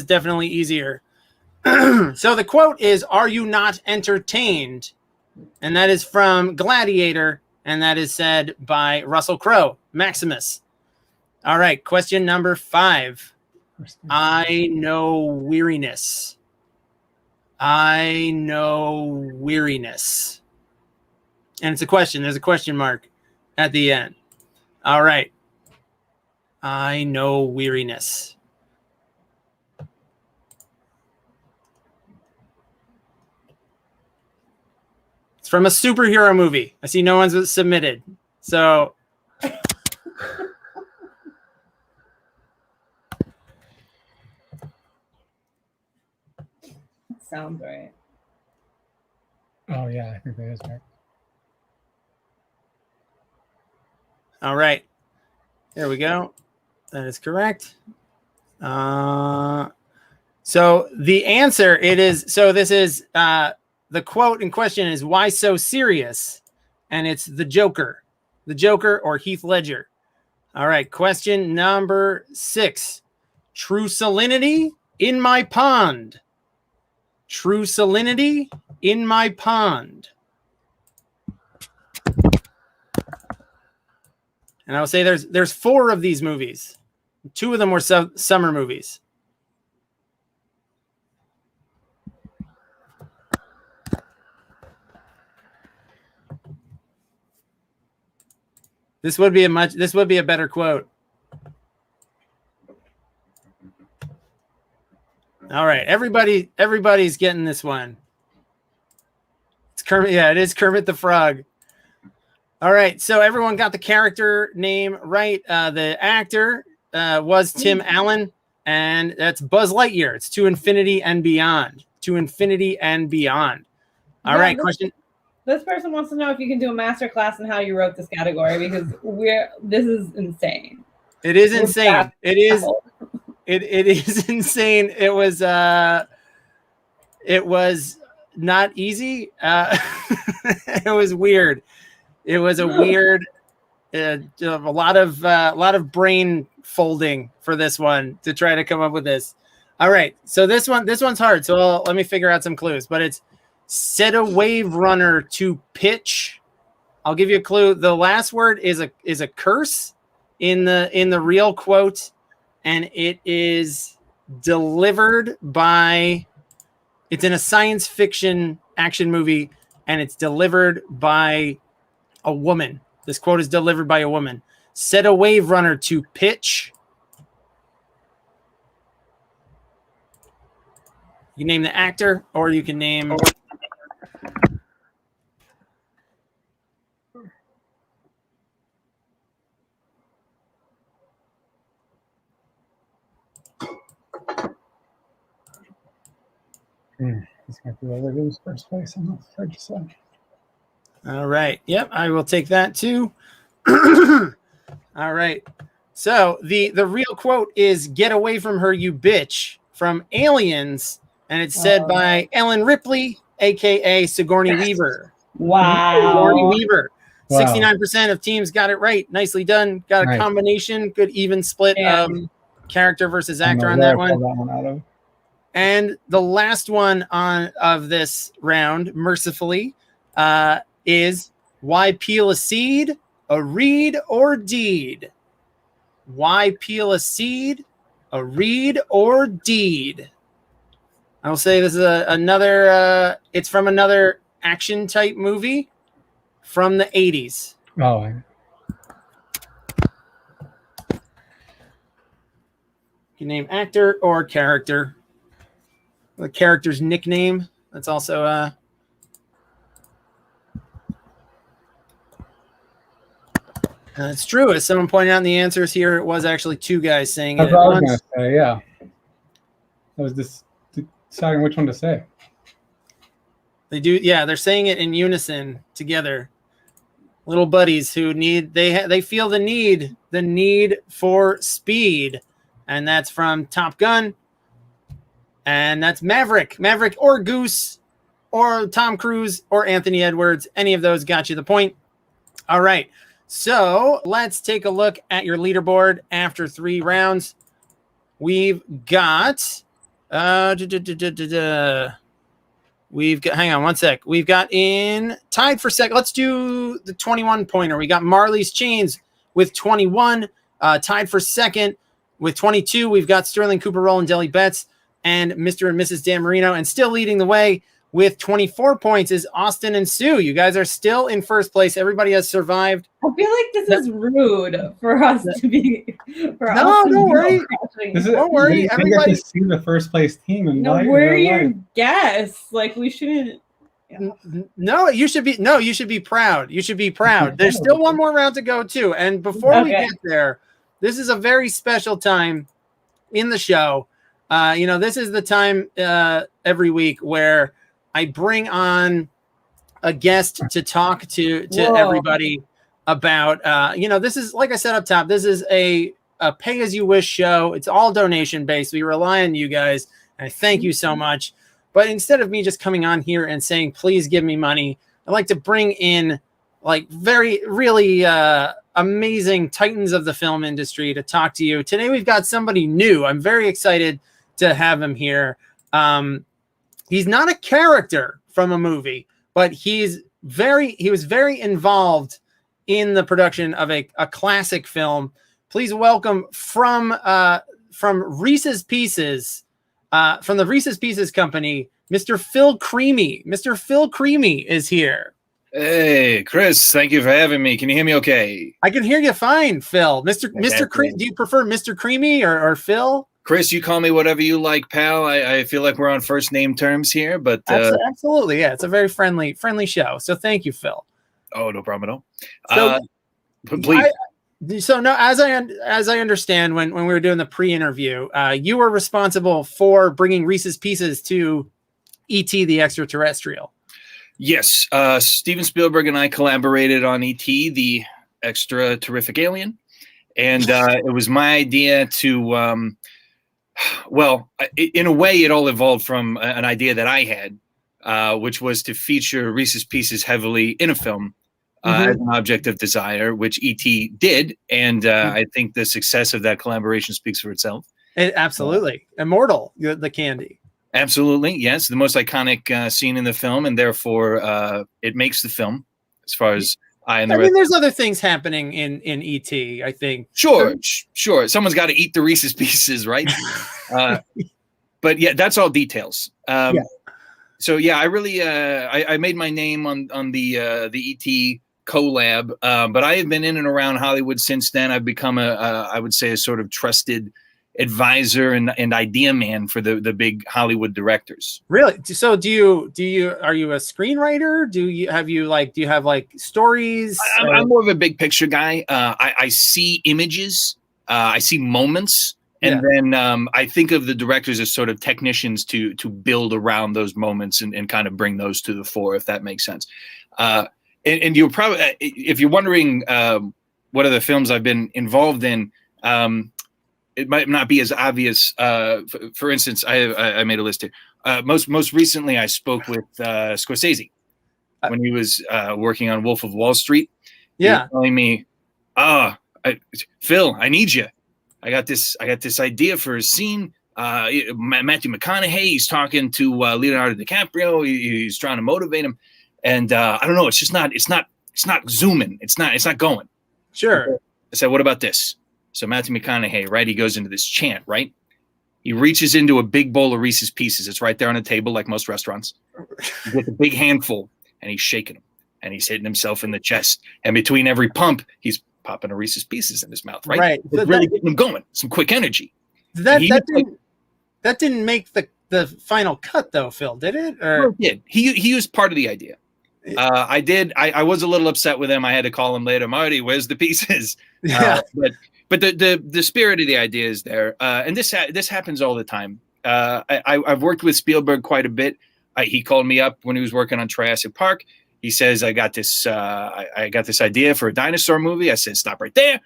definitely easier. So the quote is, "Are you not entertained?" And that is from Gladiator, and that is said by Russell Crowe, Maximus. All right, question number 5. I know weariness. I know weariness. And it's a question. There's a question mark at the end. All right. I know weariness. It's from a superhero movie. I see no one's submitted. So Sounds right. Oh yeah, I think that is right. all right. There we go. That is correct. So the answer this is the quote in question is, "Why so serious?" And it's the Joker or Heath Ledger. All right. Question number 6. True salinity in my pond. True salinity in my pond. And I'll say there's 4 of these movies. 2 of them were summer movies. This would be a better quote. All right, everybody's getting this one. It's Kermit. Yeah, it is Kermit the Frog. All right, so everyone got the character name right. The actor was Tim Allen, and that's Buzz Lightyear. It's To Infinity and Beyond. To Infinity and Beyond. All right, question. This person wants to know if you can do a master class on how you wrote this category, because this is insane. It is insane. It is insane. It was not easy. It was weird. It was a weird, a lot of brain folding for this one to try to come up with this. All right, so this one's hard. So let me figure out some clues. But it's set a wave runner to pitch. I'll give you a clue. The last word is a curse in the real quote, and it is delivered by. It's in a science fiction action movie, and it's delivered by a woman. This quote is delivered by a woman. Set a wave runner to pitch. You name the actor, or you can name. This might be where they lose first place. I'm not afraid to say. All right. Yep, I will take that too. All right. So the real quote is "Get away from her, you bitch," from Aliens, and it's said by Ellen Ripley, aka Sigourney Weaver. Wow. Sigourney Weaver. 69% of teams got it right. Nicely done. Got a combination, good even split of character versus actor on that one. And the last one of this round, mercifully, is why peel a seed, a reed, or deed? Why peel a seed, a reed, or deed? I'll say this is another. It's from another action type movie from the 80s. Oh. You name actor or character. The character's nickname. That's also it's true. As someone pointed out in the answers here, it was actually 2 guys saying it at once. I was going to say, yeah. I was just deciding which one to say. They do, yeah. They're saying it in unison together. Little buddies who they feel the need for speed, and that's from Top Gun. And that's Maverick or Goose or Tom Cruise or Anthony Edwards. Any of those got you the point. All right. So let's take a look at your leaderboard after 3 rounds. We've got, hang on one sec. We've got in tied for second. Let's do the 21 pointer. We got Marley's Chains with 21, tied for second with 22. We've got Sterling Cooper Roll and Deli Betts and Mr. and Mrs. Dan Marino, and still leading the way with 24 points is Austin and Sue. You guys are still in first place. Everybody has survived. I feel like this is rude for us to be. Don't worry. Don't worry. Everybody see the first place team. And we're your guests. Like, we shouldn't. No, you should be. No, you should be proud. You should be proud. There's still one more round to go too. And before we get there, this is a very special time in the show. This is the time every week where I bring on a guest to talk to everybody about, this is, like I said up top, this is a pay-as-you-wish show. It's all donation-based. We rely on you guys, and I thank you so much. But instead of me just coming on here and saying, please give me money, I like to bring in, really amazing titans of the film industry to talk to you. Today, we've got somebody new. I'm very excited to have him here. He's not a character from a movie, but he was very involved in the production of a classic film. Please welcome from Reese's Pieces, from the Reese's Pieces Company, Mr. Phil Creamy. Mr. Phil Creamy is here. Hey, Chris, thank you for having me. Can you hear me okay? I can hear you fine, Phil. Mr. Creamy, do you prefer Mr. Creamy or Phil? Chris, you call me whatever you like, pal. I feel like we're on first name terms here, but absolutely, yeah. It's a very friendly show. So thank you, Phil. Oh, no problem at all. So, please. So no, as I understand, when we were doing the pre-interview, you were responsible for bringing Reese's Pieces to E.T. the Extraterrestrial. Yes, Steven Spielberg and I collaborated on E.T. the Extra Terrific Alien, and it was my idea to, in a way, it all evolved from an idea that I had, which was to feature Reese's Pieces heavily in a film. As an object of desire, which E.T. did, and I think the success of that collaboration speaks for itself. Absolutely. Immortal, the candy. Absolutely, yes. The most iconic scene in the film, and therefore it makes the film, as far as I mean, there's other things happening in E.T., I think. Sure. Someone's got to eat the Reese's Pieces, right? But yeah, that's all details. So yeah, I really I made my name on the E.T. collab, but I have been in and around Hollywood since then. I've become I would say a sort of trusted advisor and idea man for the big Hollywood directors. Really? So are you a screenwriter? Do you have stories? I'm more of a big picture guy. I see images, I see moments, and then I think of the directors as sort of technicians to build around those moments and kind of bring those to the fore, if that makes sense. And you're probably, if you're wondering what other films I've been involved in, it might not be as obvious. For instance, I made a list here. Most recently, I spoke with Scorsese when he was working on Wolf of Wall Street. Yeah, he was telling me, Phil, I need you. I got this idea for a scene. Matthew McConaughey, he's talking to Leonardo DiCaprio. He's trying to motivate him. And I don't know. It's not zooming. It's not going. Sure. I said, what about this? So Matthew McConaughey, right? He goes into this chant, right? He reaches into a big bowl of Reese's Pieces. It's right there on a table, like most restaurants. He gets a big handful, and he's shaking them, and he's hitting himself in the chest. And between every pump, he's popping a Reese's Pieces in his mouth, right? Right. It's really getting him going. Some quick energy. That didn't make the final cut, though, Phil, did it? Or it did. He was part of the idea. I was a little upset with him. I had to call him later. Marty, where's the pieces? Yeah. But the spirit of the idea is there. And this happens all the time. I've worked with Spielberg quite a bit. He called me up when he was working on Jurassic Park. He says, I got this idea for a dinosaur movie. I said, stop right there.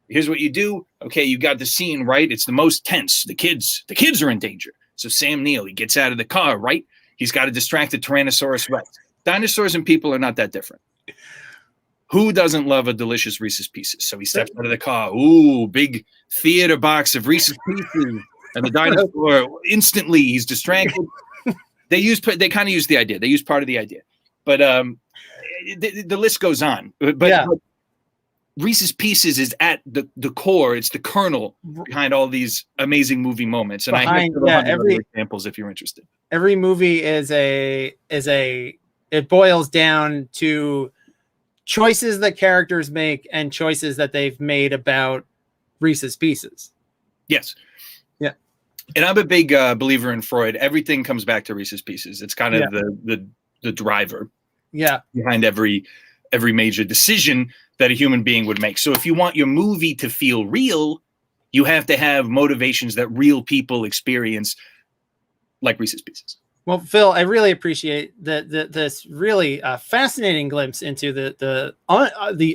Here's what you do. Okay, you got the scene, right? It's the most tense. The kids are in danger. So Sam Neill, he gets out of the car, right? He's got to distract the Tyrannosaurus Rex. Dinosaurs and people are not that different. Who doesn't love a delicious Reese's Pieces? So he steps out of the car. Ooh, big theater box of Reese's Pieces. And the dinosaur, instantly, he's distracted. They kind of use the idea. They use part of the idea. But the list goes on. But Reese's Pieces is at the core. It's the kernel behind all these amazing movie moments. And I have every examples if you're interested. Every movie it boils down to choices that characters make and choices that they've made about Reese's Pieces. Yes. Yeah. And I'm a big believer in Freud. Everything comes back to Reese's Pieces. It's kind of the driver behind every major decision that a human being would make. So if you want your movie to feel real, you have to have motivations that real people experience, like Reese's Pieces. Well, Phil, I really appreciate this really fascinating glimpse into the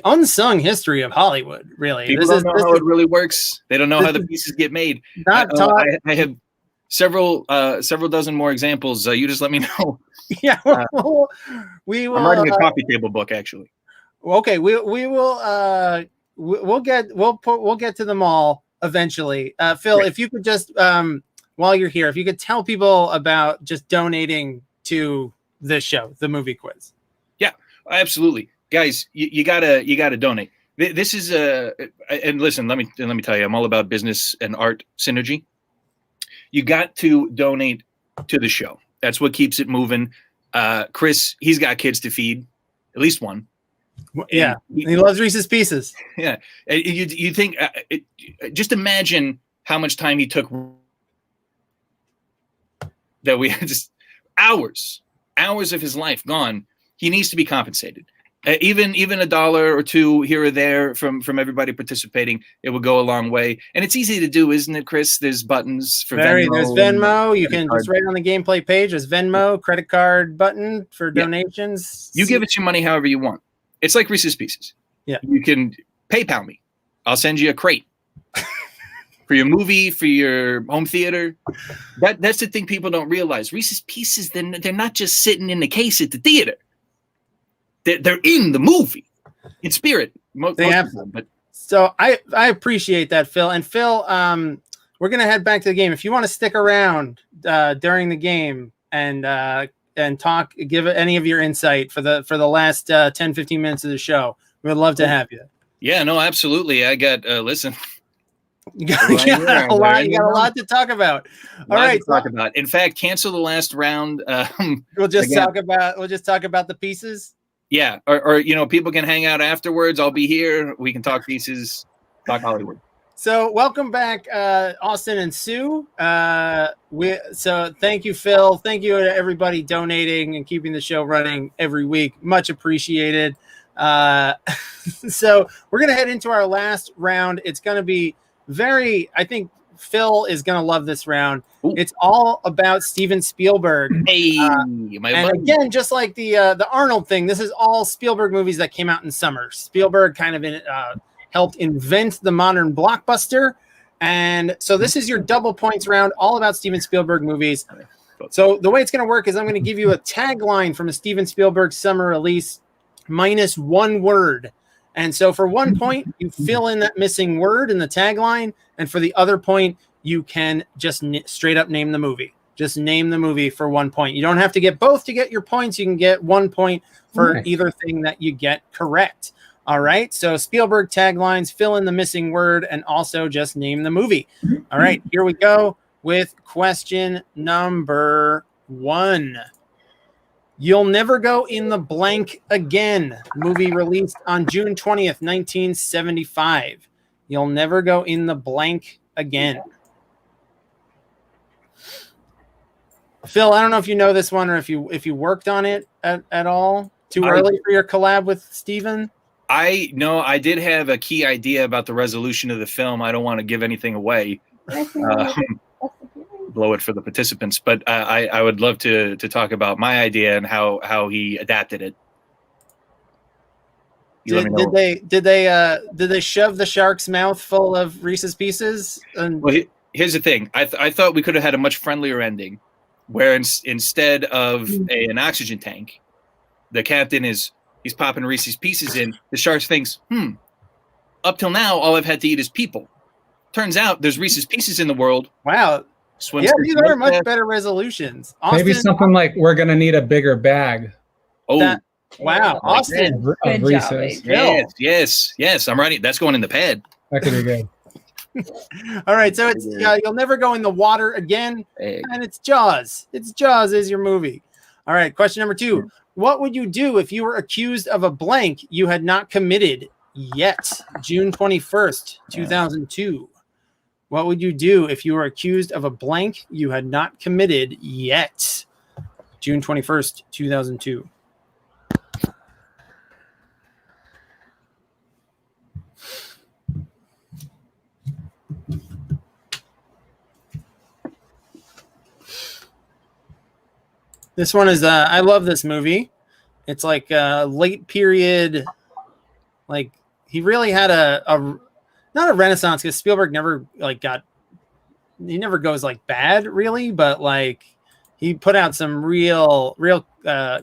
unsung history of Hollywood. Really, people don't know how it really works. They don't know how the pieces get made. I have several dozen more examples. You just let me know. Yeah, we will. I'm writing a coffee table book, actually. Okay, we will. We'll get to them all eventually. Phil, if you could just while you're here, if you could tell people about just donating to this show, the movie quiz. Yeah, absolutely. guys, you gotta donate. This is and listen, let me tell you, I'm all about business and art synergy. You got to donate to the show. That's what keeps it moving. Chris, he's got kids to feed, at least one. Yeah, he loves Reese's Pieces. Yeah, you think? Just imagine how much time he took. That we had just hours of his life gone. He needs to be compensated. Even $1 or $2 here or there from everybody participating, it will go a long way. And it's easy to do, isn't it, Chris? There's buttons for Venmo. There's Venmo. You can just write on the gameplay page. There's Venmo, credit card button for donations. You give us your money however you want. It's like Reese's Pieces. Yeah. You can PayPal me. I'll send you a crate for your movie, for your home theater. That's the thing people don't realize. Reese's Pieces, they're not just sitting in the case at the theater. They're in the movie, in spirit. So I appreciate that, Phil. And Phil, we're gonna head back to the game. If you want to stick around during the game and talk, give any of your insight for the last 10-15 minutes of the show, we would love to have you. Yeah, no, absolutely. I got listen. You got a lot to talk about. All right, talk about. In fact, cancel the last round. We'll just talk about the pieces. Yeah, or people can hang out afterwards. I'll be here. We can talk pieces, talk Hollywood. So welcome back, Austin and Sue. So thank you, Phil. Thank you to everybody donating and keeping the show running every week. Much appreciated. So we're gonna head into our last round. It's gonna be I think Phil is gonna love this round. Ooh. It's all about Steven Spielberg. Hey, and again, just like the Arnold thing, this is all Spielberg movies that came out in summer. Spielberg kind of helped invent the modern blockbuster, and so this is your double points round, all about Steven Spielberg movies. So the way it's going to work is I'm going to give you a tagline from a Steven Spielberg summer release minus one word. And so for 1 point, you fill in that missing word in the tagline. And for the other point, you can just straight up name the movie. Just name the movie for 1 point. You don't have to get both to get your points. You can get 1 point for either thing that you get correct. All right. So Spielberg taglines, fill in the missing word, and also just name the movie. All right. Here we go with question number 1. You'll Never Go in the Blank Again, movie released on June 20th, 1975. You'll Never Go in the Blank Again. Phil, I don't know if you know this one or if you worked on it at all. Too early for your collab with Steven? I did have a key idea about the resolution of the film. I don't want to give anything away. Blow it for the participants, but I would love to talk about my idea and how he adapted it. Did they shove the shark's mouth full of Reese's Pieces? Well, here's the thing. I thought we could have had a much friendlier ending, where instead of an oxygen tank, the captain he's popping Reese's Pieces in. The shark thinks, up till now, all I've had to eat is people. Turns out there's Reese's Pieces in the world. Wow. These are much better resolutions. Austin, maybe something like we're going to need a bigger bag. Oh, wow. Austin. Of Reese's. Yes. I'm writing. That's going in the pad. That could be good. All right. So it's You'll Never Go in the Water Again. And it's Jaws. Jaws is your movie. All right. Question number 2. What would you do if you were accused of a blank you had not committed yet? June 21st, 2002. What would you do if you were accused of a blank you had not committed yet? June 21st, 2002. This one is, I love this movie. It's like a late period, like he really had not a renaissance, because Spielberg never he never goes like bad really, but like he put out some real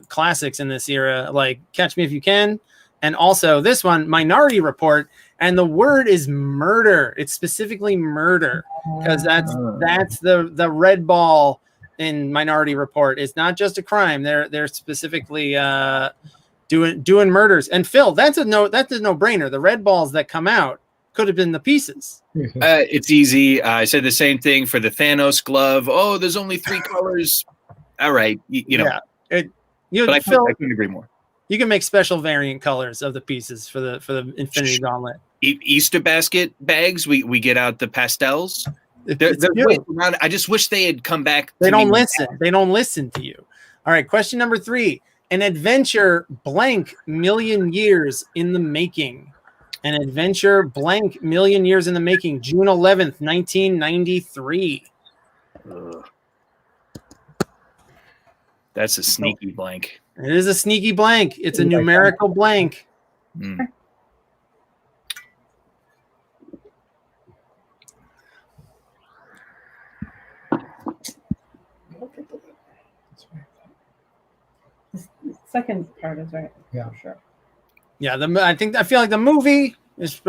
classics in this era, like Catch Me If You Can, and also this one, Minority Report, and the word is murder. It's specifically murder, because that's the red ball in Minority Report. It's not just a crime. They're specifically doing murders. And Phil, that's a no-brainer. The red balls that come out could have been the pieces. It's easy. I said the same thing for the Thanos glove. Oh, there's only 3 colors. All right, you know. Yeah. But Phil, I couldn't agree more. You can make special variant colors of the pieces for the Infinity Gauntlet. Easter basket bags. We get out the pastels. They're waiting around. I just wish they had come back. They don't listen. They don't listen to you. All right. Question number 3. An adventure blank million years in the making. An adventure blank million years in the making. June 11th, 1993. That's a sneaky blank. It is a sneaky blank. It's a numerical blank. Mm. Second part is right. Yeah, sure. Yeah, I feel like the movie is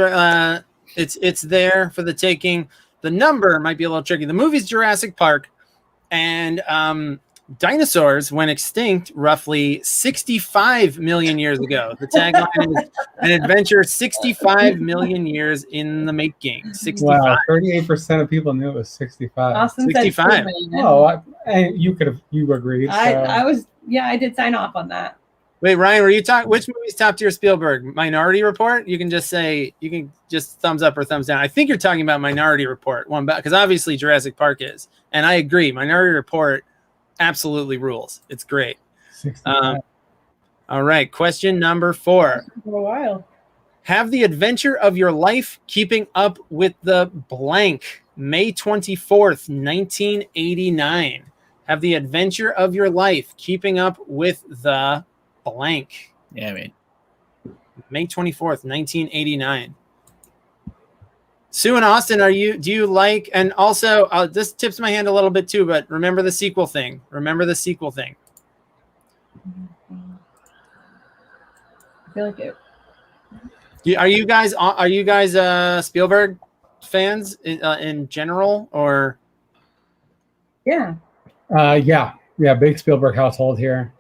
it's there for the taking. The number might be a little tricky. The movie's Jurassic Park, and dinosaurs went extinct roughly 65 million years ago. The tagline is an adventure 65 million years in the making. 65. Wow, 38% of people knew it was 65. Austin 65. Oh, you agreed. So. I did sign off on that. Wait, Ryan, were you talking? Which movie's top tier Spielberg? Minority Report? You can just thumbs up or thumbs down. I think you're talking about Minority Report, one because obviously Jurassic Park is, and I agree. Minority Report absolutely rules. It's great. All right, question number 4. For a while. Have the adventure of your life keeping up with the blank. May 24th, 1989. Have the adventure of your life keeping up with the blank. Yeah, I mean. May 24th, 1989. Sue and Austin, do you like, and also this tips my hand a little bit too, but remember the sequel thing. I feel like it. Are you guys Spielberg fans in general, or? Yeah, big Spielberg household here.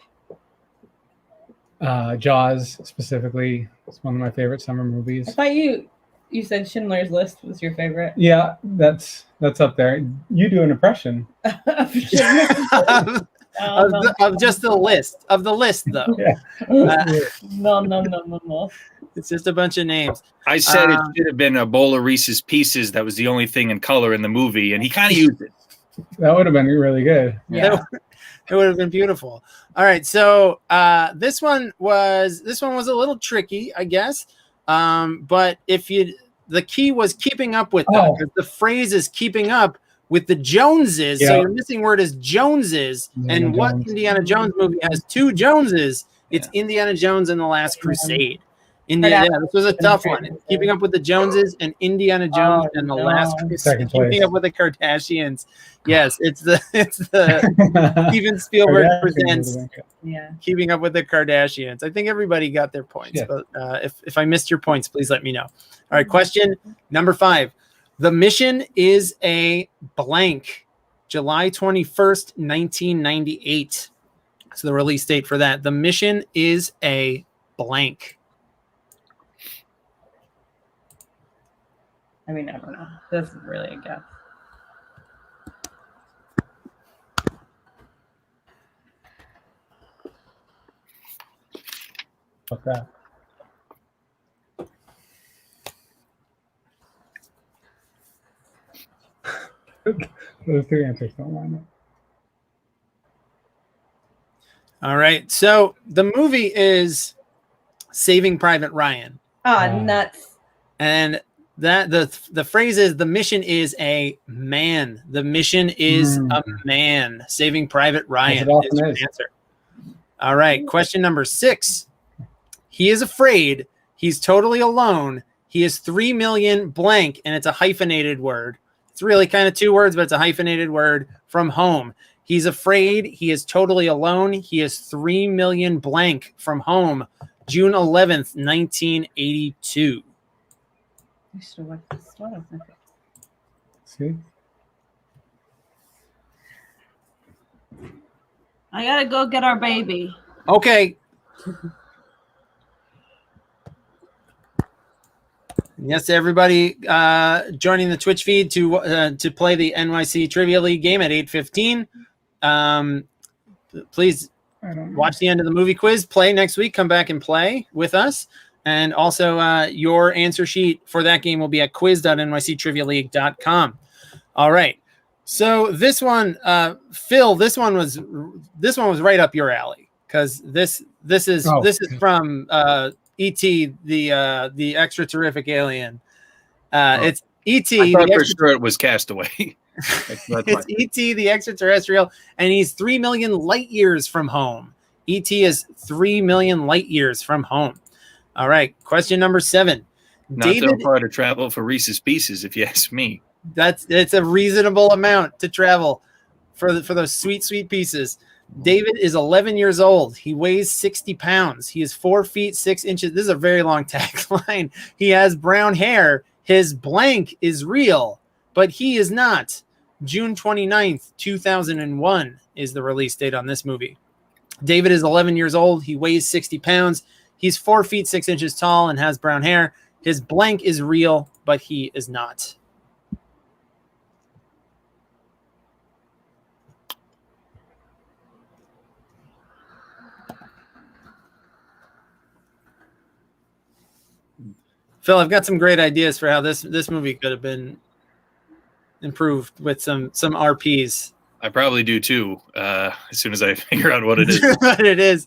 Jaws specifically is one of my favorite summer movies. I thought you said Schindler's List was your favorite. Yeah, that's up there. You do an impression of just the list though. Yeah. No. It's just a bunch of names. I said it should have been a bowl of Reese's Pieces. That was the only thing in color in the movie, and he kind of used it. That would have been really good. Yeah. It would have been beautiful. All right, so this one was a little tricky, I guess. But the key was keeping up with them, because the phrase is keeping up with the Joneses. Yeah. So your missing word is Joneses. And what Indiana Jones movie has 2 Joneses? It's Indiana Jones and the Last Crusade. This was a tough one. Keeping up with the Joneses and Indiana Jones and the Last Crusade. Keeping up with the Kardashians. Yes, it's the Steven Spielberg presents Keeping Up with the Kardashians. I think everybody got their points. Yeah. But if I missed your points, please let me know. All right, question number 5. The mission is a blank. July 21st, 1998. So the release date for that. The mission is a blank. I mean, I don't know. This is really a guess. What's that? Those 2 answers don't line up. All right. So the movie is Saving Private Ryan. Nuts. And that the phrase is the mission is a man. The mission is a man. Saving Private Ryan is your answer. All right. Question number 6. He is afraid. He's totally alone. He is 3 million blank, and it's a hyphenated word. It's really kind of 2 words, but it's a hyphenated word from home. He's afraid. He is totally alone. He is 3 million blank from home. June 11th, 1982. I should have looked this one. See? I gotta go get our baby. Okay. Yes, everybody joining the Twitch feed to play the NYC Trivia League game at 8:15. Please watch the end of the movie quiz. Play next week. Come back and play with us. And also, your answer sheet for that game will be at quiz.nyctrivialeague.com. All right. So this one, Phil, this one was right up your alley because this is from E.T. the extra terrific alien. It's E.T. I thought for sure it was Castaway. It's E.T. the extraterrestrial, and he's 3 million light years from home. E.T. is 3 million light years from home. All right, question number 7. Not so far to travel for Reese's Pieces, if you ask me. It's a reasonable amount to travel for those sweet pieces. David is 11 years old. He weighs 60 pounds. He is 4 feet 6 inches. This is a very long tagline. He has brown hair. His blank is real, but he is not. June 29th, 2001 is the release date on this movie. David is 11 years old. He weighs 60 pounds. He's 4 feet 6 inches tall and has brown hair. His blank is real, but he is not. Phil, I've got some great ideas for how this movie could have been improved with some RPs. I probably do too. As soon as I figure out what it is. What it is.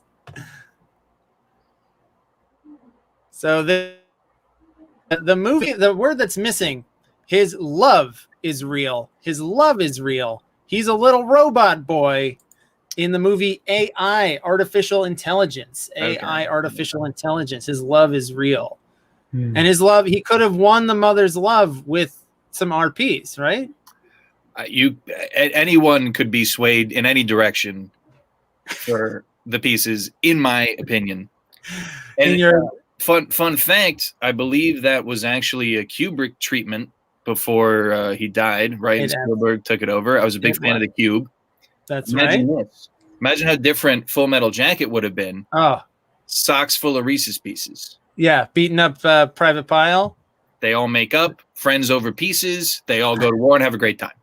So the movie, the word that's missing, his love is real. His love is real. He's a little robot boy in the movie AI, Artificial Intelligence. Okay. AI, Artificial Intelligence. His love is real. And his love, he could have won the mother's love with some RPs, right? Anyone could be swayed in any direction for the pieces, in my opinion. And fun fact, I believe that was actually a Kubrick treatment before he died, right? And Spielberg took it over. I was a big fan of the Cube. That's Imagine right. this. Imagine how different Full Metal Jacket would have been. Oh, socks full of Reese's Pieces. Yeah, beating up Private Pile. They all make up, friends over pieces. They all go to war and have a great time.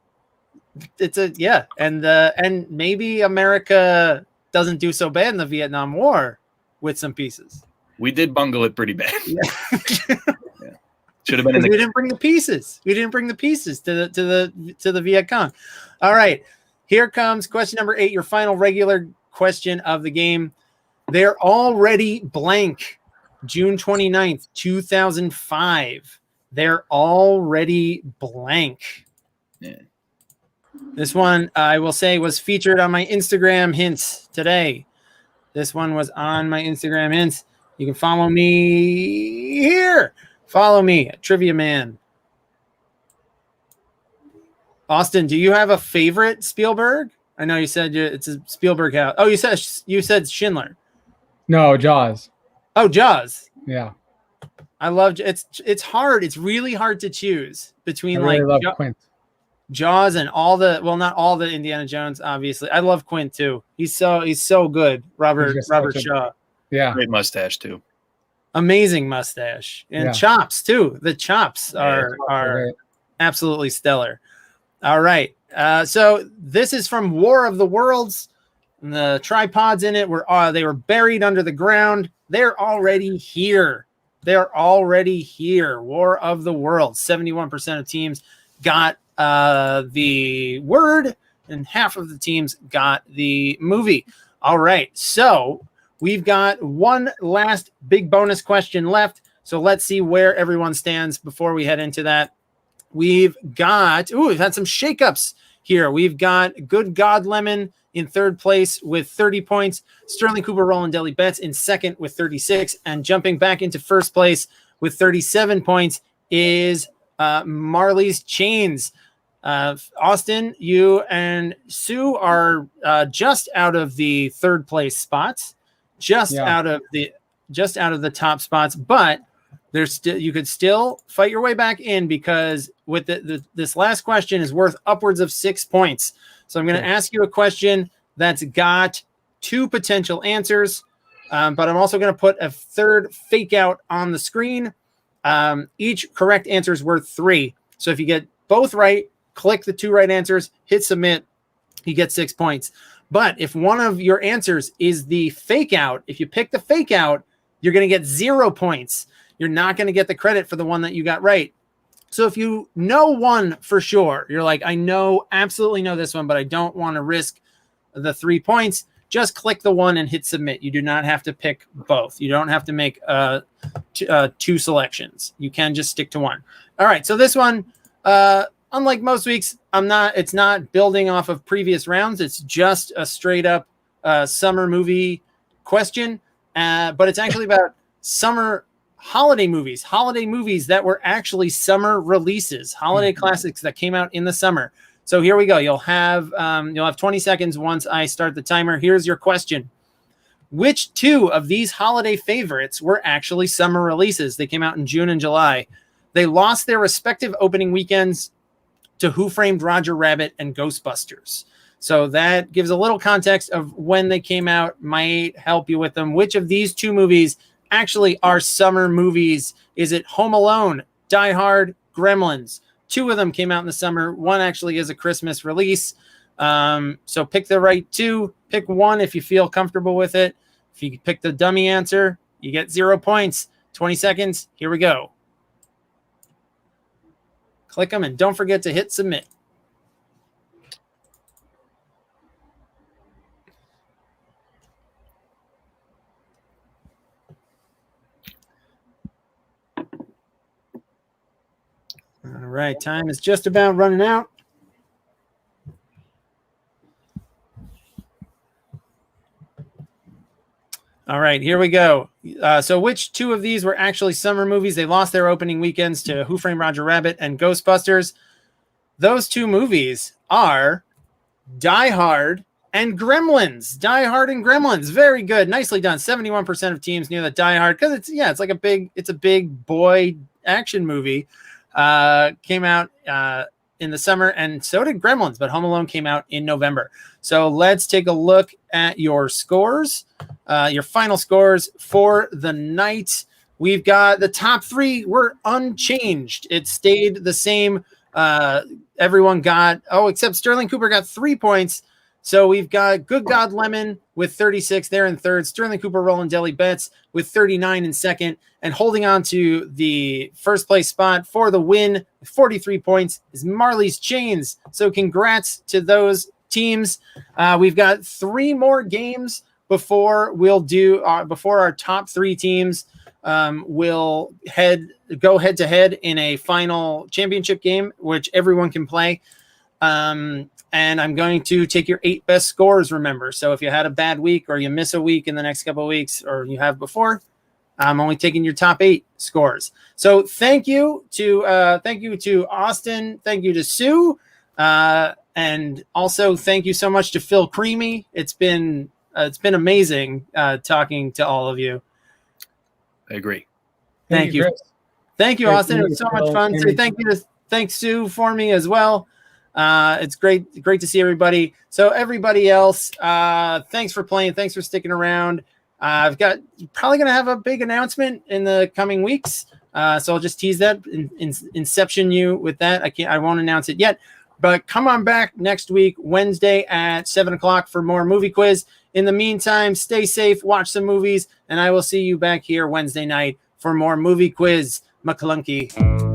And maybe America doesn't do so bad in the Vietnam War with some pieces. We did bungle it pretty bad. Yeah. Should have been we didn't bring the pieces. We didn't bring the pieces to the Viet Cong. All right, here comes question number 8, your final regular question of the game. They're already blank. June 29th, 2005. They're already blank. Yeah. This one, I will say, was featured on my Instagram hints today. This one was on my Instagram hints. You can follow me here. Follow me at Trivia Man. Austin, do you have a favorite Spielberg? I know you said it's a Spielberg house. Oh, you said Schindler. No, Jaws. Oh, Jaws. Yeah. I love it's hard. It's really hard to choose between love Quint. Jaws and not all the Indiana Jones, obviously. I love Quint too. He's so good. Robert Shaw. Yeah. Great mustache too. Amazing mustache. And chops too. The chops are absolutely stellar. All right. So this is from War of the Worlds. And the tripods in it they were buried under the ground. They're already here. They're already here. War of the Worlds. 71% of teams got the word, and half of the teams got the movie. All right. So we've got one last big bonus question left. So let's see where everyone stands before we head into that. We've had some shakeups here. We've got Good God Lemon in third place with 30 points. Sterling Cooper Roland Deli Betts in second with 36. And jumping back into first place with 37 points is Marley's Chains. Austin, you and Sue are just out of the third place spots, out of the top spots, but you could still fight your way back in, because with this last question is worth upwards of 6 points. So I'm going to ask you a question that's got 2 potential answers, but I'm also going to put a third fake out on the screen. Each correct answer is worth 3. So if you get both right, click the 2 right answers, hit submit, you get 6 points. But if one of your answers is the fake out, if you pick the fake out, you're going to get 0 points. You're not going to get the credit for the one that you got right. So if you know one for sure, you're like, I absolutely know this one, but I don't want to risk the 3 points, just click the one and hit submit. You do not have to pick both. You don't have to make 2 selections. You can just stick to one. All right. So this one, unlike most weeks, it's not building off of previous rounds. It's just a straight up summer movie question. But it's actually about summer holiday movies that were actually summer releases, holiday classics that came out in the summer. So here we go. You'll have 20 seconds once I start the timer. Here's your question. Which 2 of these holiday favorites were actually summer releases? They came out in June and July. They lost their respective opening weekends to Who Framed Roger Rabbit and Ghostbusters. So that gives a little context of when they came out, might help you with them. Which of these 2 movies actually are summer movies? Is it Home Alone, Die Hard, Gremlins? 2 of them came out in the summer. One actually is a Christmas release. So pick the right 2. Pick one if you feel comfortable with it. If you pick the dummy answer, you get 0 points. 20 seconds. Here we go. Click them and don't forget to hit submit. All right, time is just about running out. All right, here we go. So which 2 of these were actually summer movies? They lost their opening weekends to Who Framed Roger Rabbit and Ghostbusters. Those 2 movies are Die Hard and Gremlins. Die Hard and Gremlins. Very good. Nicely done. 71% of teams knew that Die Hard, because it's a big boy action movie. Came out in the summer, and so did Gremlins, but Home Alone came out in November. So let's take a look at your scores, your final scores for the night. We've got the top 3 were unchanged. It stayed the same. Everyone got, except Sterling Cooper got 3 points. So we've got Good God Lemon with 36 there in third, Sterling Cooper, Roland Deli Betts with 39 in second, and holding on to the first place spot for the win with 43 points is Marley's Chains. So congrats to those teams. We've got 3 more games before we'll do before our top 3 teams will go head to head in a final championship game, which everyone can play. And I'm going to take your 8 best scores, remember. So if you had a bad week or you miss a week in the next couple of weeks, or you have before, I'm only taking your top 8 scores. So thank you to Austin. Thank you to Sue. And also thank you so much to Phil Creamy. It's been amazing talking to all of you. I agree. Thank you. Thank you, Austin. It was so much fun. So thanks Sue for me as well. It's great to see everybody. So everybody else, thanks for playing. Thanks for sticking around. I've got probably going to have a big announcement in the coming weeks. So I'll just tease that, inception you with that. I won't announce it yet, but come on back next week, Wednesday at 7:00 for more movie quiz. In the meantime, stay safe, watch some movies, and I will see you back here Wednesday night for more movie quiz. McClunky.